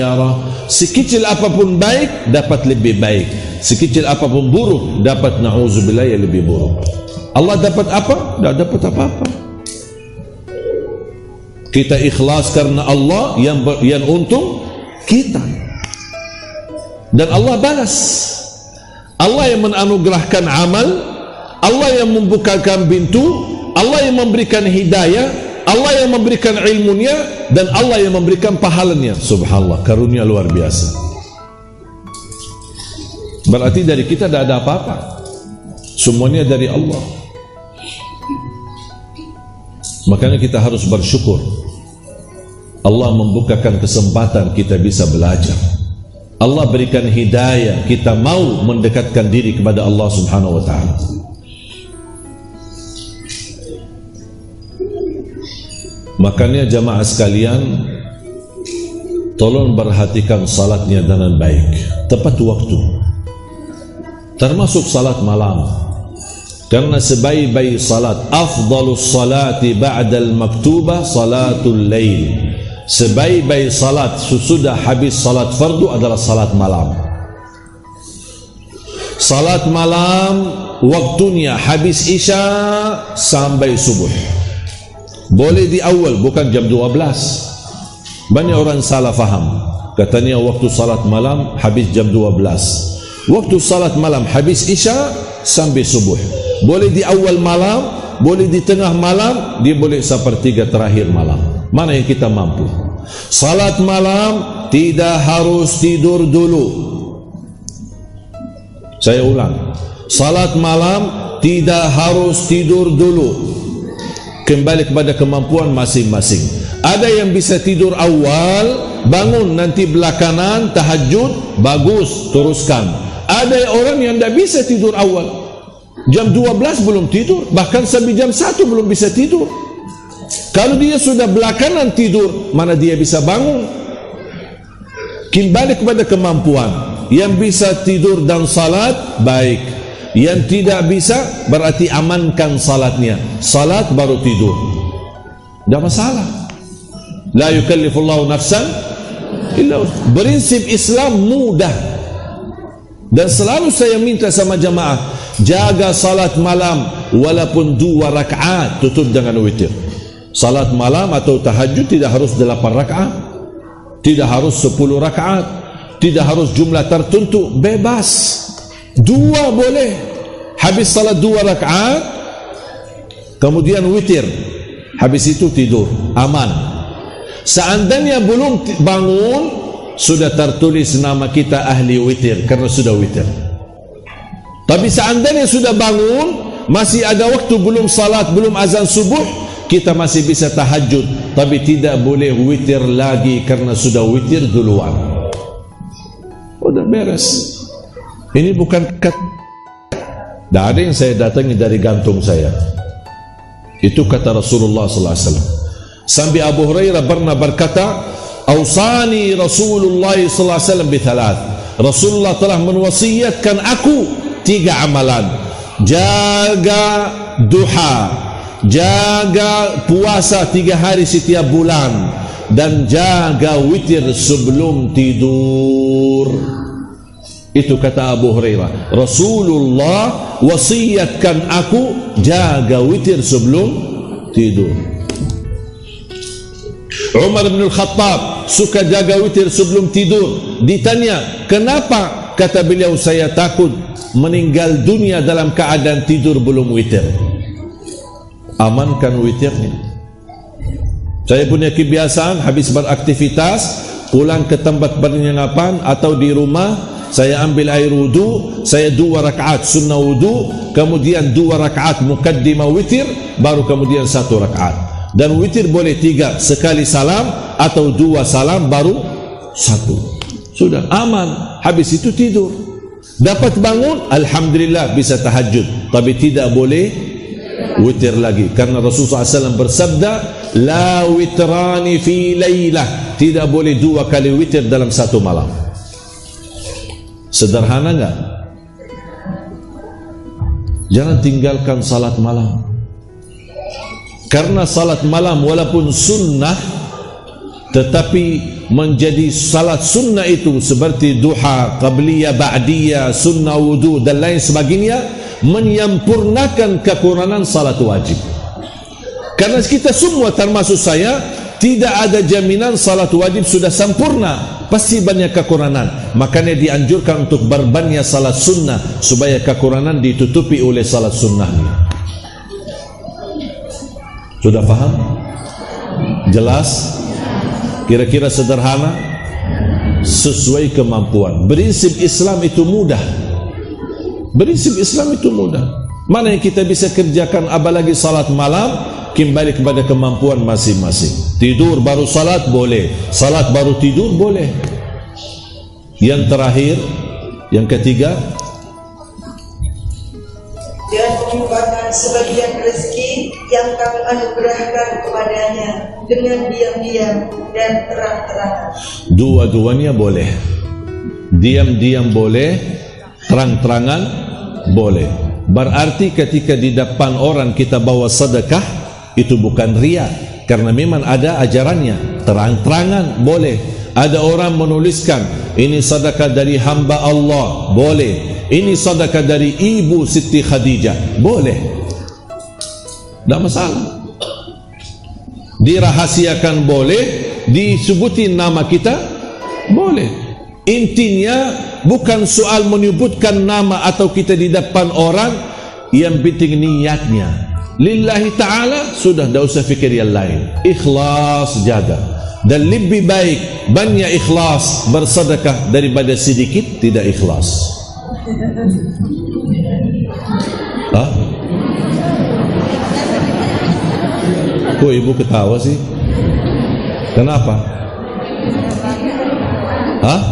يَرَهُ. Sekecil apapun baik dapat lebih baik, sekecil apapun buruk dapat na'udzubillah yang lebih buruk. Allah dapat apa? Tidak dapat apa-apa. Kita ikhlas karena Allah, yang untung kita, dan Allah balas. Allah yang menganugerahkan amal, Allah yang membukakan pintu, Allah yang memberikan hidayah, Allah yang memberikan ilmunya, dan Allah yang memberikan pahalanya. Subhanallah, karunia luar biasa. Berarti dari kita tidak ada apa-apa, semuanya dari Allah. Makanya kita harus bersyukur Allah membukakan kesempatan kita bisa belajar. Allah berikan hidayah, kita mau mendekatkan diri kepada Allah Subhanahu wa ta'ala. Makanya jamaah sekalian, tolong perhatikan salatnya dengan baik, tepat waktu, termasuk salat malam. Karena sebaik-baik salat, afdalus salati ba'dal maktubah salatul lail. Sebaik-baik salat sesudah habis salat fardu adalah salat malam. Salat malam waktunya habis isya sampai subuh. Boleh di awal, bukan jam 12. Banyak orang salah faham, katanya waktu salat malam habis jam 12. Waktu salat malam habis isya sampai subuh. Boleh di awal malam, boleh di tengah malam, dia boleh sepertiga terakhir malam. Mana yang kita mampu. Salat malam tidak harus tidur dulu. Saya ulang, salat malam tidak harus tidur dulu. Kembali kepada kemampuan masing-masing. Ada yang bisa tidur awal, bangun nanti belakangan tahajud, bagus, teruskan. Ada orang yang tidak bisa tidur awal, jam 12 belum tidur, bahkan sampai jam 1 belum bisa tidur. Kalau dia sudah belakangan tidur, mana dia bisa bangun? Kembali kepada kemampuan. Yang bisa tidur dan salat, baik. Yang tidak bisa, berarti amankan salatnya. Salat baru tidur, tidak masalah. La yukallifullahu nafsan illa wus'aha. Prinsip Islam mudah. Dan selalu saya minta sama jamaah, jaga salat malam walaupun 2 rakaat, tutup dengan witir. Salat malam atau tahajud tidak harus 8 rakaat, tidak harus 10 rakaat, tidak harus jumlah tertentu, bebas. 2 boleh. Habis salat 2 rakaat, kemudian witir, habis itu tidur, aman. Seandainya belum bangun, sudah tertulis nama kita ahli witir, karena sudah witir. Tapi seandainya sudah bangun, masih ada waktu, belum salat, belum azan subuh, kita masih bisa tahajud, tapi tidak boleh witir lagi karena sudah witir duluan. Udah beres. Ini bukan kata, tidak ada yang saya datangi dari gantung saya. Itu kata Rasulullah SAW. Sampai Abu Hurairah pernah berkata, "Ausani Rasulullah SAW bithalath." Rasulullah telah menwasiatkan aku 3 amalan. Jaga duha, jaga puasa 3 hari setiap bulan, dan jaga witir sebelum tidur. Itu kata Abu Hurairah. Rasulullah wasiatkan aku jaga witir sebelum tidur. Umar bin Al-Khattab suka jaga witir sebelum tidur. Ditanya, kenapa? Kata beliau, saya takut meninggal dunia dalam keadaan tidur belum witir. Amankan witirnya. Saya punya kebiasaan, habis beraktivitas, pulang ke tempat penginapan atau di rumah, saya ambil air wudu, saya 2 rakaat sunnah wudu, kemudian 2 rakaat mukaddimah witir, baru kemudian 1 rakaat. Dan witir boleh 3, sekali salam atau 2 salam baru 1. Sudah aman. Habis itu tidur. Dapat bangun, alhamdulillah bisa tahajud, tapi tidak boleh witir lagi, karena Rasulullah SAW bersabda, la witrani fi laylah, tidak boleh 2 kali witir dalam 1 malam. Sederhana enggak? Jangan tinggalkan salat malam. Karena salat malam walaupun sunnah, tetapi menjadi salat sunnah itu seperti duha, qabliyah, ba'diyah, sunnah wudu dan lain sebagainya, menyempurnakan kekurangan salat wajib. Karena kita semua termasuk saya, tidak ada jaminan salat wajib sudah sempurna, pasti banyak kekurangan. Makanya dianjurkan untuk berbanyak salat sunnah supaya kekurangan ditutupi oleh salat sunnahnya. Sudah faham? Jelas? Kira-kira sederhana? Sesuai kemampuan. Prinsip Islam itu mudah. Prinsip Islam itu mudah. Mana yang kita bisa kerjakan, apalagi salat malam, kembali kepada kemampuan masing-masing. Tidur baru salat boleh, salat baru tidur boleh. Yang terakhir, yang ketiga, dan menyumbangkan sebagian rezeki yang kami anugerahkan kepadanya dengan diam-diam dan terang-terangan. Dua-duanya boleh. Diam-diam boleh, terang-terangan boleh. Berarti ketika di depan orang kita bawa sedekah, itu bukan riya, karena memang ada ajarannya. Terang-terangan boleh. Ada orang menuliskan, ini sedekah dari hamba Allah, boleh. Ini sedekah dari ibu Siti Khadijah, boleh. Tak masalah. Dirahasiakan boleh, disebutin nama kita boleh. Intinya bukan soal menyebutkan nama atau kita di depan orang, yang penting niatnya lillahi ta'ala, sudah, tidak usah fikir yang lain. Ikhlas jaga. Dan lebih baik banyak ikhlas bersedekah daripada sedikit tidak ikhlas. Hah? Kok ibu ketawa sih? Kenapa? Hah?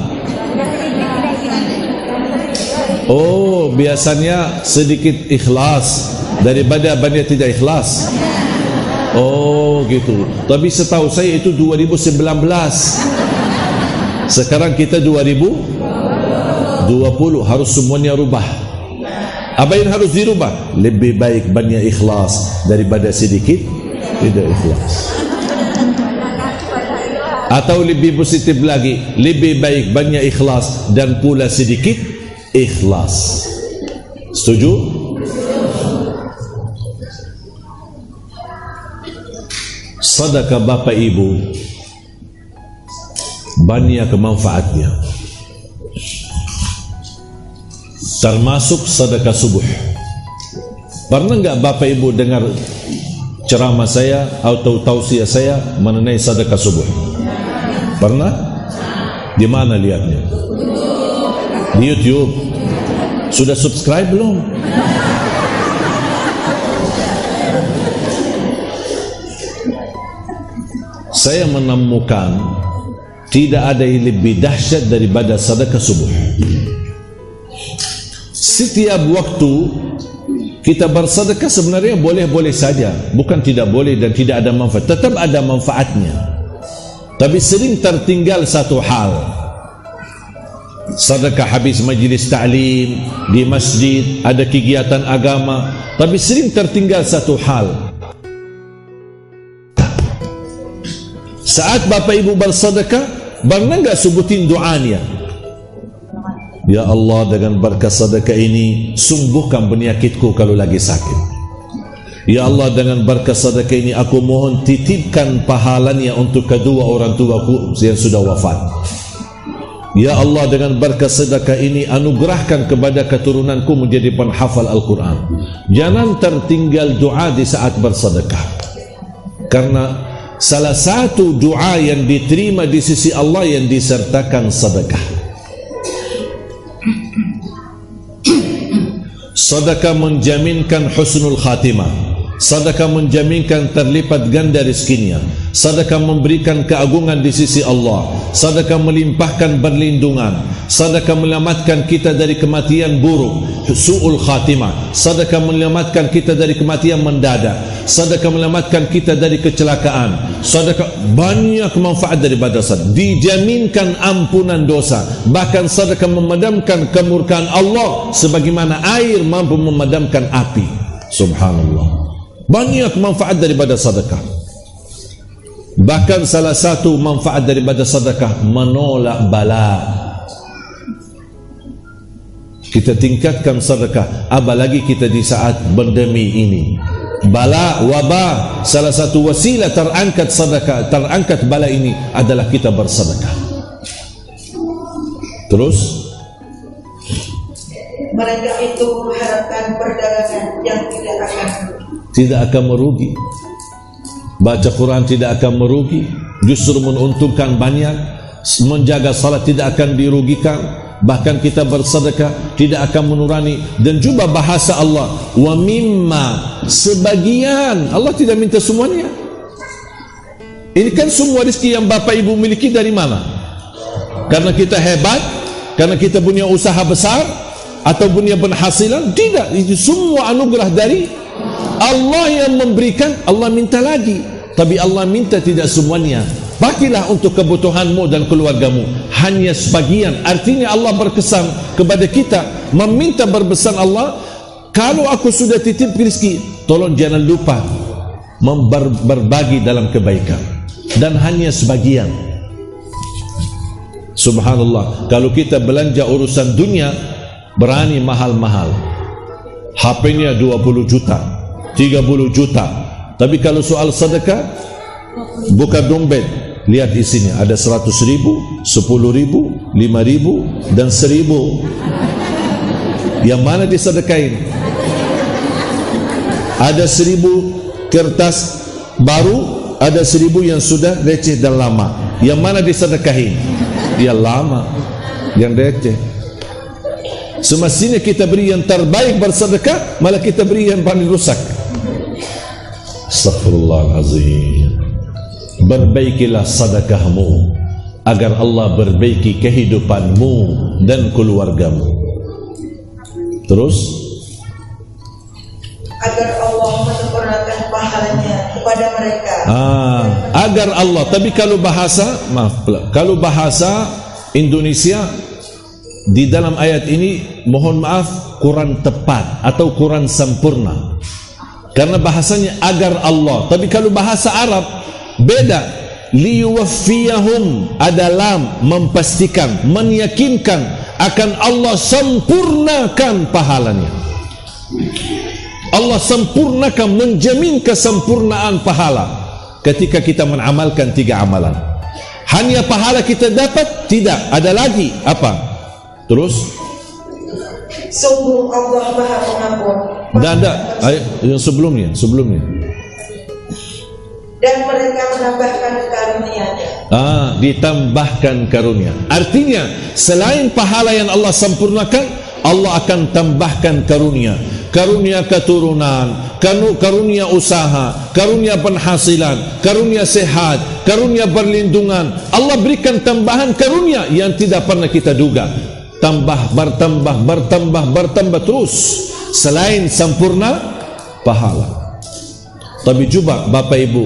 Oh, biasanya sedikit ikhlas daripada banyak tidak ikhlas. Oh, gitu. Tapi setahu saya itu 2019. Sekarang kita 2020, harus semuanya rubah. Apa yang harus dirubah? Lebih baik banyak ikhlas daripada sedikit tidak ikhlas. Atau lebih positif lagi, lebih baik banyak ikhlas dan pula sedikit ikhlas. Setuju? Sedekah bapa ibu banyak manfaatnya, termasuk sedekah subuh. Pernah enggak bapa ibu dengar ceramah saya atau tausiah saya mengenai sedekah subuh? Pernah? Di mana lihatnya? Di YouTube. Sudah subscribe belum? Saya menemukan tidak ada yang lebih dahsyat daripada sedekah subuh. Setiap waktu kita bersedekah sebenarnya boleh-boleh saja, bukan tidak boleh dan tidak ada manfaat, tetap ada manfaatnya. Tapi sering tertinggal satu hal. Sedekah habis majlis ta'lim di masjid, ada kegiatan agama, tapi sering tertinggal satu hal. Saat bapa ibu bersedekah, pernah enggak sebutin doanya? Ya Allah, dengan berkat sedekah ini sembuhkan penyakitku kalau lagi sakit. Ya Allah, dengan berkat sedekah ini aku mohon titipkan pahalanya untuk kedua orang tuaku yang sudah wafat. Ya Allah, dengan berkat sedekah ini anugerahkan kepada keturunanku menjadi penghafal Al-Quran. Jangan tertinggal doa di saat bersedekah, karena salah satu doa yang diterima di sisi Allah yang disertakan sedekah. Sedekah menjaminkan husnul khatimah. Sedekah menjaminkan terlipat ganda rezekinya. Sedekah memberikan keagungan di sisi Allah. Sedekah melimpahkan perlindungan. Sedekah menyelamatkan kita dari kematian buruk, su'ul khatimah. Sedekah menyelamatkan kita dari kematian mendadak. Sedekah menyelamatkan kita dari kecelakaan. Sedekah banyak manfaat daripada sedekah. Dijaminkan ampunan dosa. Bahkan sedekah memadamkan kemurkaan Allah sebagaimana air mampu memadamkan api. Subhanallah. Banyak manfaat daripada sedekah. Bahkan salah satu manfaat daripada sedekah menolak bala. Kita tingkatkan sedekah, apalagi kita di saat pandemi ini. Bala, wabah, salah satu wasilah terangkat sedekah, terangkat bala ini adalah kita bersedekah. Terus mereka itu mengharapkan perdagangan yang tidak akan merugi. Baca Quran tidak akan merugi, justru menguntungkan banyak. Menjaga salat tidak akan dirugikan, bahkan kita bersedekah tidak akan menurani. Dan juga bahasa Allah, wa mimma, sebagian. Allah tidak minta semuanya. Ini kan semua rezeki yang bapak ibu miliki dari mana? Karena kita hebat, karena kita punya usaha besar, atau punya penghasilan? Tidak, itu semua anugerah dari Allah yang memberikan. Allah minta lagi, tapi Allah minta tidak semuanya. Pakailah untuk kebutuhanmu dan keluargamu, hanya sebagian. Artinya Allah berkesan kepada kita, meminta berpesan Allah, kalau aku sudah titip rezeki, tolong jangan lupa berbagi dalam kebaikan, dan hanya sebagian. Subhanallah, kalau kita belanja urusan dunia berani mahal-mahal, HP-nya 20 juta, 30 juta. Tapi kalau soal sedekah, buka dompet, lihat isinya, ada 100 ribu, 10 ribu, 5.000 dan 1.000. Yang mana disedekain? Ada 1.000 kertas baru, ada 1.000 yang sudah receh dan lama. Yang mana disedekahin? Yang lama, yang receh. Semestinya kita beri yang terbaik bersedekah, malah kita beri yang paling rusak. Astaghfirullahalazim. Berbaikilah sedekahmu agar Allah berbaiki kehidupanmu dan keluargamu. Terus agar Allah menyempurnakan pahalanya kepada mereka. Agar Allah. Tapi kalau bahasa Indonesia di dalam ayat ini, mohon maaf, kurang tepat atau kurang sempurna, karena bahasanya agar Allah. Tapi kalau bahasa Arab beda. Liyuwaffiyahum adalah memastikan, meyakinkan akan Allah sempurnakan pahalanya. Allah sempurnakan, menjamin kesempurnaan pahala ketika kita mengamalkan 3 amalan. Hanya pahala kita dapat? Tidak, ada lagi. Apa? Terus? Sungguh Allah Maha Pengampun. Ada yang sebelumnya. Dan mereka menambahkan karunia-Nya. Ditambahkan karunia. Artinya selain pahala yang Allah sempurnakan, Allah akan tambahkan karunia. Karunia keturunan, karunia usaha, karunia penghasilan, karunia sehat, karunia perlindungan. Allah berikan tambahan karunia yang tidak pernah kita duga. Bertambah terus selain sempurna pahala. Tapi coba Bapak Ibu,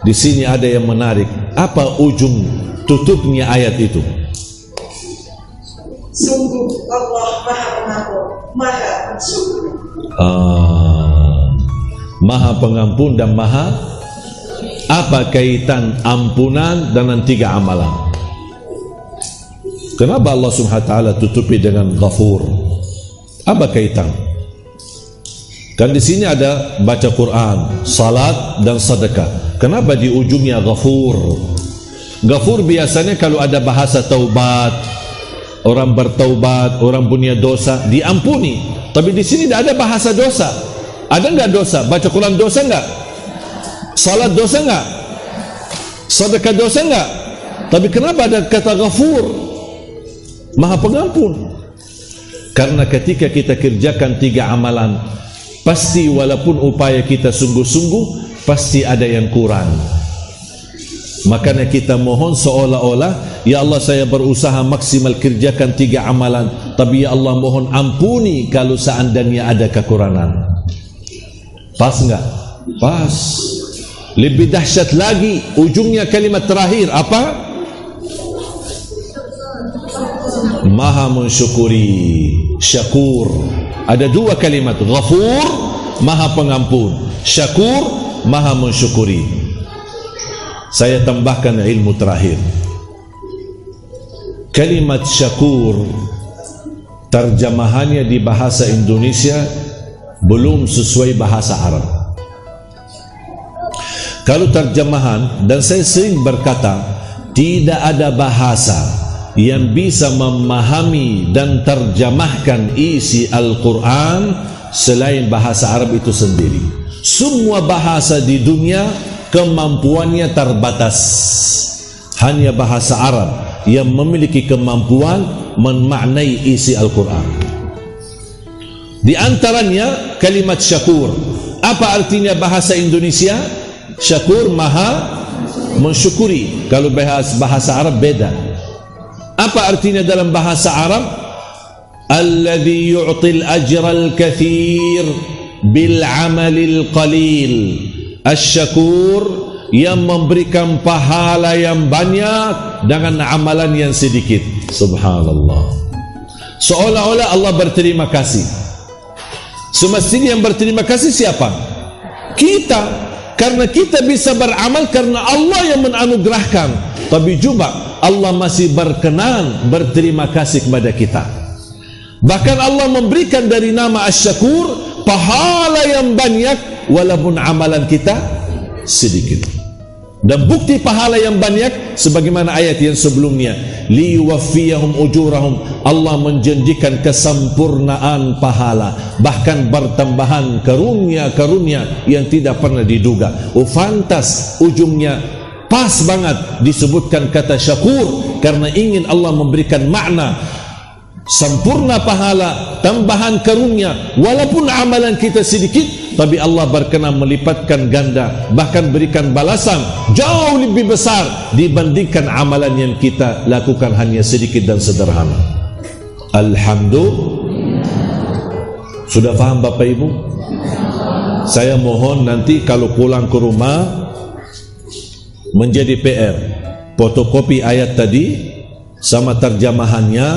di sini ada yang menarik. Apa ujung tutupnya ayat itu? Sungguh Allah Maha Pengampun, Maha Pensyukur. Maha Pengampun dan Maha. Apa kaitan ampunan dengan 3 amalan? Kenapa Allah Subhanahu wa taala tutupi dengan Ghafur? Apa kaitan? Kan di sini ada baca Quran, salat dan sedekah. Kenapa di ujungnya Ghafur? Ghafur biasanya kalau ada bahasa taubat, orang bertaubat, orang punya dosa diampuni. Tapi di sini tidak ada bahasa dosa. Ada enggak dosa? Baca Quran dosa enggak? Salat dosa enggak? Sedekah dosa enggak? Tapi kenapa ada kata Ghafur? Maha Pengampun. Karena ketika kita kerjakan 3 amalan, pasti walaupun upaya kita sungguh-sungguh, pasti ada yang kurang. Makanya kita mohon seolah-olah, ya Allah saya berusaha maksimal kerjakan 3 amalan, tapi ya Allah mohon ampuni kalau seandainya ada kekurangan. Pas enggak? Pas. Lebih dahsyat lagi, ujungnya kalimat terakhir apa? Maha mensyukuri, syakur. Ada 2 kalimat, Ghafur, Maha Pengampun, Syakur, Maha mensyukuri. Saya tambahkan ilmu terakhir. Kalimat syakur, terjemahannya di bahasa Indonesia belum sesuai bahasa Arab. Kalau terjemahan, dan saya sering berkata, tidak ada bahasa yang bisa memahami dan terjemahkan isi Al-Quran selain bahasa Arab itu sendiri. Semua bahasa di dunia kemampuannya terbatas. Hanya bahasa Arab yang memiliki kemampuan memaknai isi Al-Quran. Di antaranya kalimat syakur. Apa artinya bahasa Indonesia? Syakur, maha mensyukuri. Kalau bahasa Arab beda. Apa artinya dalam bahasa Arab? Alladhi yu'til ajral kathir bil amalil qalil. Asy-syakur, yang memberikan pahala yang banyak dengan amalan yang sedikit. Subhanallah. Seolah-olah Allah berterima kasih. Semestinya yang berterima kasih siapa? Kita. Karena kita bisa beramal karena Allah yang menanugerahkan. Tapi juga Allah masih berkenan berterima kasih kepada kita. Bahkan Allah memberikan dari nama Asy-Syakur pahala yang banyak walaupun amalan kita sedikit. Dan bukti pahala yang banyak sebagaimana ayat yang sebelumnya, liwaffiyahum ujurahum, Allah menjanjikan kesempurnaan pahala, bahkan bertambahan karunia-karunia yang tidak pernah diduga. Fantas ujungnya pas banget disebutkan kata syakur, karena ingin Allah memberikan makna sempurna pahala, tambahan karunia. Walaupun amalan kita sedikit, tapi Allah berkenan melipatkan ganda, bahkan berikan balasan jauh lebih besar dibandingkan amalan yang kita lakukan hanya sedikit dan sederhana. Alhamdulillah. Sudah faham Bapak Ibu? Saya mohon nanti kalau pulang ke rumah menjadi PR, fotokopi ayat tadi sama terjemahannya,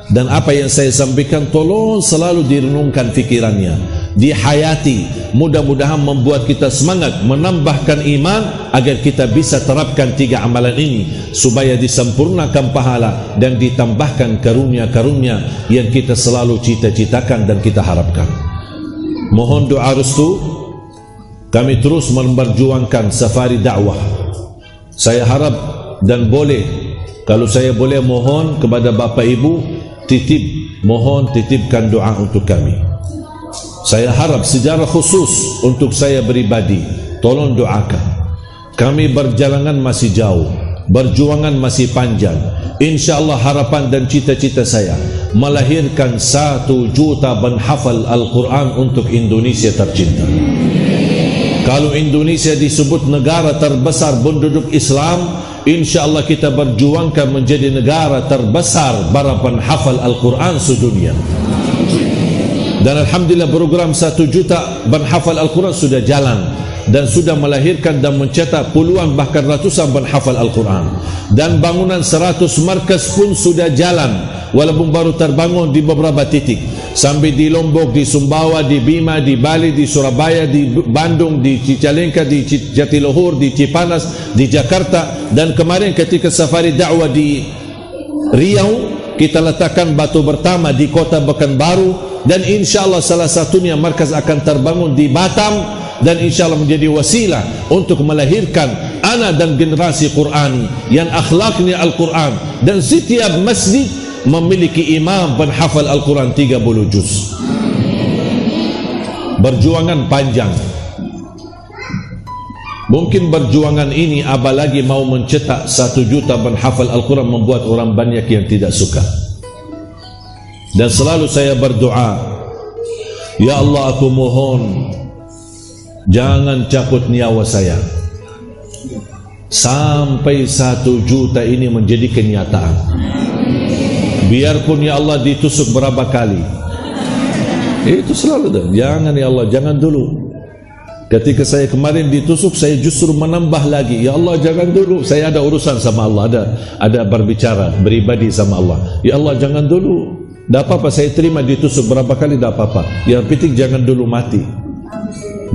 dan apa yang saya sampaikan tolong selalu direnungkan fikirannya, dihayati. Mudah-mudahan membuat kita semangat, menambahkan iman agar kita bisa terapkan 3 amalan ini supaya disempurnakan pahala dan ditambahkan karunia-karunia yang kita selalu cita-citakan dan kita harapkan. Mohon doa restu kami terus memperjuangkan safari dakwah. Saya harap dan boleh, kalau saya boleh mohon kepada Bapak Ibu, mohon titipkan doa untuk kami. Saya harap secara khusus untuk saya pribadi, tolong doakan. Kami berjalangan masih jauh, berjuangan masih panjang. InsyaAllah harapan dan cita-cita saya melahirkan 1 juta penghafal Al-Quran untuk Indonesia tercinta. Kalau Indonesia disebut negara terbesar penduduk Islam, InsyaAllah kita berjuangkan menjadi negara terbesar para penghafal Al-Quran sedunia. Dan Alhamdulillah program 1 juta penghafal Al-Quran sudah jalan dan sudah melahirkan dan mencetak puluhan bahkan ratusan penghafal Al-Quran. Dan bangunan 100 markas pun sudah jalan, walaupun baru terbangun di beberapa titik, sampai di Lombok, di Sumbawa, di Bima, di Bali, di Surabaya, di Bandung, di Cicalengka, di Jatiluhur, di Cipanas, di Jakarta. Dan kemarin ketika safari dakwah di Riau, kita letakkan batu pertama di kota Pekanbaru, dan insyaAllah salah satunya markas akan terbangun di Batam, dan insyaAllah menjadi wasilah untuk melahirkan anak dan generasi Qurani yang akhlaknya Al-Quran. Dan setiap masjid memiliki imam penghafal Al-Quran 30 juz. Berjuangan panjang. Mungkin perjuangan ini apalagi mau mencetak 1 juta penghafal Al-Quran membuat orang banyak yang tidak suka. Dan selalu saya berdoa, ya Allah, aku mohon jangan cabut nyawa saya sampai 1 juta ini menjadi kenyataan. Biarpun ya Allah ditusuk berapa kali, itu selalu dah. Jangan ya Allah, jangan dulu. Ketika saya kemarin ditusuk, saya justru menambah lagi, ya Allah jangan dulu, saya ada urusan sama Allah, ada berbicara pribadi sama Allah. Ya Allah jangan dulu, tak apa-apa, saya terima ditusuk berapa kali, tak apa-apa, yang penting jangan dulu mati.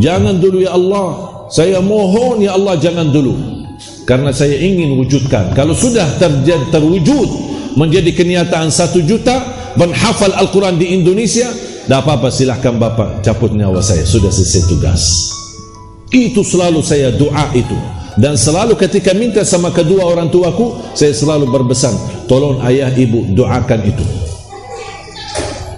Jangan dulu ya Allah, saya mohon ya Allah jangan dulu, karena saya ingin wujudkan. Kalau sudah terwujud menjadi kenyataan 1 juta penghafal Al-Quran di Indonesia, tak apa-apa, silahkan Bapak cabut nyawa saya, sudah selesai tugas. Itu selalu saya doa itu. Dan selalu ketika minta sama kedua orang tuaku, saya selalu berpesan, tolong ayah ibu doakan itu.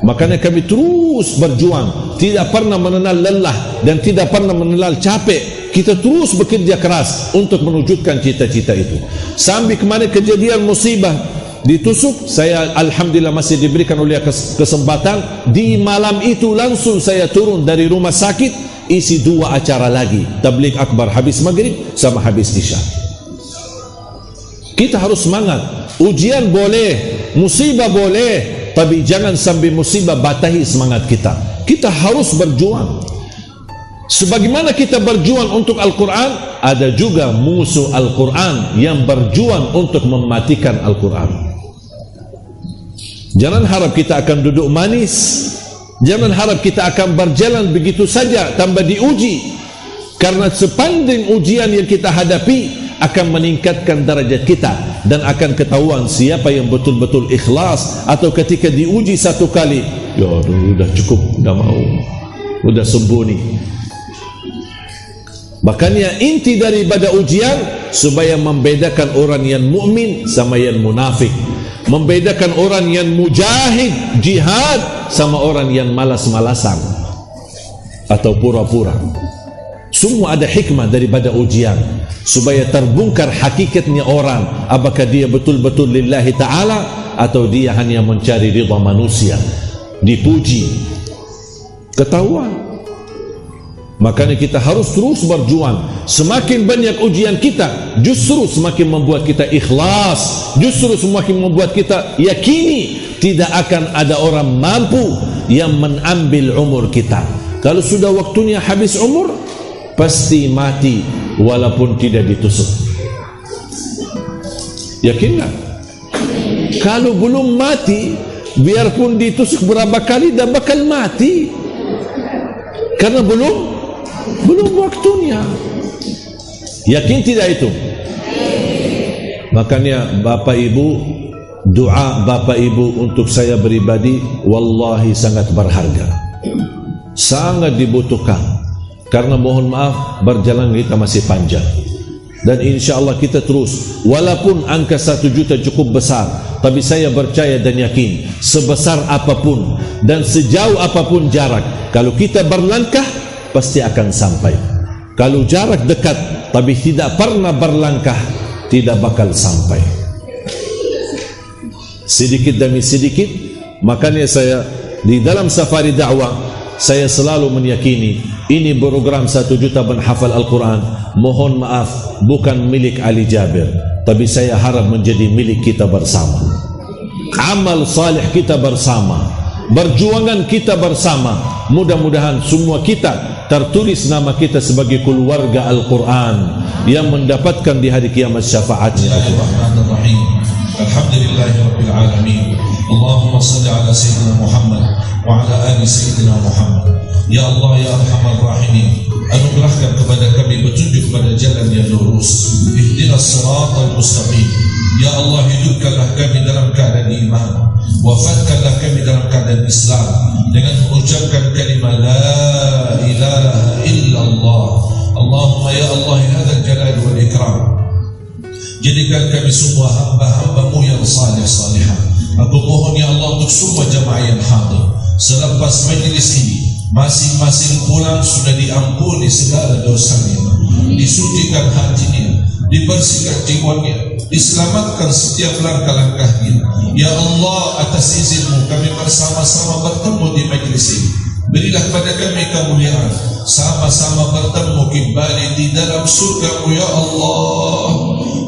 Makanya kami terus berjuang, tidak pernah mengenal lelah dan tidak pernah mengenal capek. Kita terus bekerja keras untuk mewujudkan cita-cita itu. Sampai kemarin kejadian musibah ditusuk, saya alhamdulillah masih diberikan oleh kesempatan. Di malam itu langsung saya turun dari rumah sakit, isi 2 acara lagi, tabligh akbar habis maghrib sama habis isya. Kita harus semangat. Ujian boleh, musibah boleh, tapi jangan sampai musibah batahi semangat kita. Kita harus berjuang. Sebagaimana kita berjuang untuk Al-Quran, ada juga musuh Al-Quran yang berjuang untuk mematikan Al-Quran. Jangan harap kita akan duduk manis, jangan harap kita akan berjalan begitu saja tanpa diuji, karena sepanjang ujian yang kita hadapi akan meningkatkan derajat kita dan akan ketahuan siapa yang betul-betul ikhlas. Atau ketika diuji 1 kali, ya udah cukup, udah mau, udah sembunyi. Makanya inti daripada ujian supaya membedakan orang yang mukmin sama yang munafik, membedakan orang yang mujahid jihad sama orang yang malas-malasan atau pura-pura. Semua ada hikmah daripada ujian, supaya terbongkar hakikatnya orang, apakah dia betul-betul lillahi ta'ala atau dia hanya mencari ridha manusia, dipuji, ketahuan. Makanya kita harus terus berjuang. Semakin banyak ujian kita, justru semakin membuat kita ikhlas, justru semakin membuat kita yakini tidak akan ada orang mampu yang mengambil umur kita. Kalau sudah waktunya habis umur, pasti mati walaupun tidak ditusuk. Yakin tak? Kalau belum mati, biarpun ditusuk berapa kali dah bakal mati, karena belum waktunya. Yakin tidak itu? Makanya Bapak Ibu, doa Bapak Ibu untuk saya pribadi wallahi sangat berharga, sangat dibutuhkan. Karena mohon maaf, berjalan kita masih panjang, dan insya Allah kita terus, walaupun angka 1 juta cukup besar, tapi saya percaya dan yakin sebesar apapun dan sejauh apapun jarak, kalau kita berlangkah pasti akan sampai. Kalau jarak dekat tapi tidak pernah berlangkah, tidak bakal sampai. Sedikit demi sedikit. Makanya saya di dalam safari dakwah, saya selalu meyakini ini program 1 juta penghafal Al-Quran, mohon maaf, bukan milik Ali Jabir, tapi saya harap menjadi milik kita bersama. Amal salih kita bersama, perjuangan kita bersama. Mudah-mudahan semua kita tertulis nama kita sebagai keluarga Al-Quran yang mendapatkan di hari kiamat syafaatnya. Bismillahirrahmanirrahim. Alhamdulillahirabbil alamin. Allahumma salli ala sayyidina Muhammad wa ala ali sayyidina Muhammad. Ya Allah ya Arhamar Rahimin, anugerahkan kepada kami petunjuk kepada jalan yang lurus. Ihdinas siratal mustaqim. Ya Allah, hidupkanlah kami dalam keadaan iman, wafatkanlah kami dalam keadaan Islam dengan mengucapkan kalimat la ilaha illallah. Allahumma ya Allah ya hadzal jalal wal ikram, jadikan kami semua hamba-hambamu yang salih-salihah. Aku mohon ya Allah untuk semua jamaah yang hadir, selepas majlis ini masing-masing pulang sudah diampuni segala dosanya, disucikan hatinya, dibersihkan jiwanya, diselamatkan setiap langkah-langkahnya. Ya Allah, atas izinmu kami bersama-sama bertemu di majlis ini. Berilah kepada kami kemuliaan, sama-sama bertemu kembali di dalam surga-Mu ya Allah,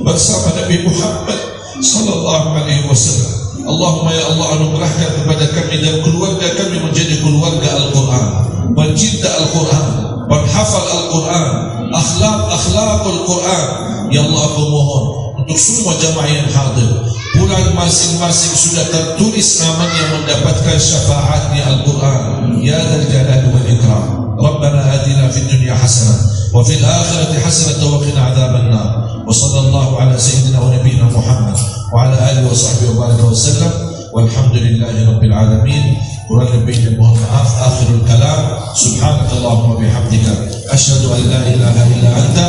bersama Nabi Muhammad sallallahu alaihi wasallam. Allahumma ya Allah, anugerahkan kepada kami dan keluarga kami menjadi keluarga Al-Quran, pencinta Al-Quran, penghafal Al-Quran, akhlak-akhlakul Quran. Ya Allah, aku mohon untuk semua jamaah yang hadir, pulang masing-masing sudah tertulis namanya mendapatkan syafaatnya Al-Quran. Ya dzal jalali wal ikram. Rabbana atina fid dunya hasanah wa fil akhirati hasanah wa qina adzaban nar. Wa sallallahu ala sayyidina wa nabiyyina Muhammad wa ala alihi wa sahbihi wa baraka wa sallam. Walhamdulillahi rabbil alamin. Kurang lebihnya mohon maaf. Akhirul kalam, subhanakallahumma bihamdika asyhadu an la ilaha illa anta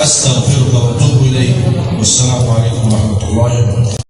astaghfiruka wa atubu ilaik. Wassalamu alaikum warahmatullahi wabarakatuh.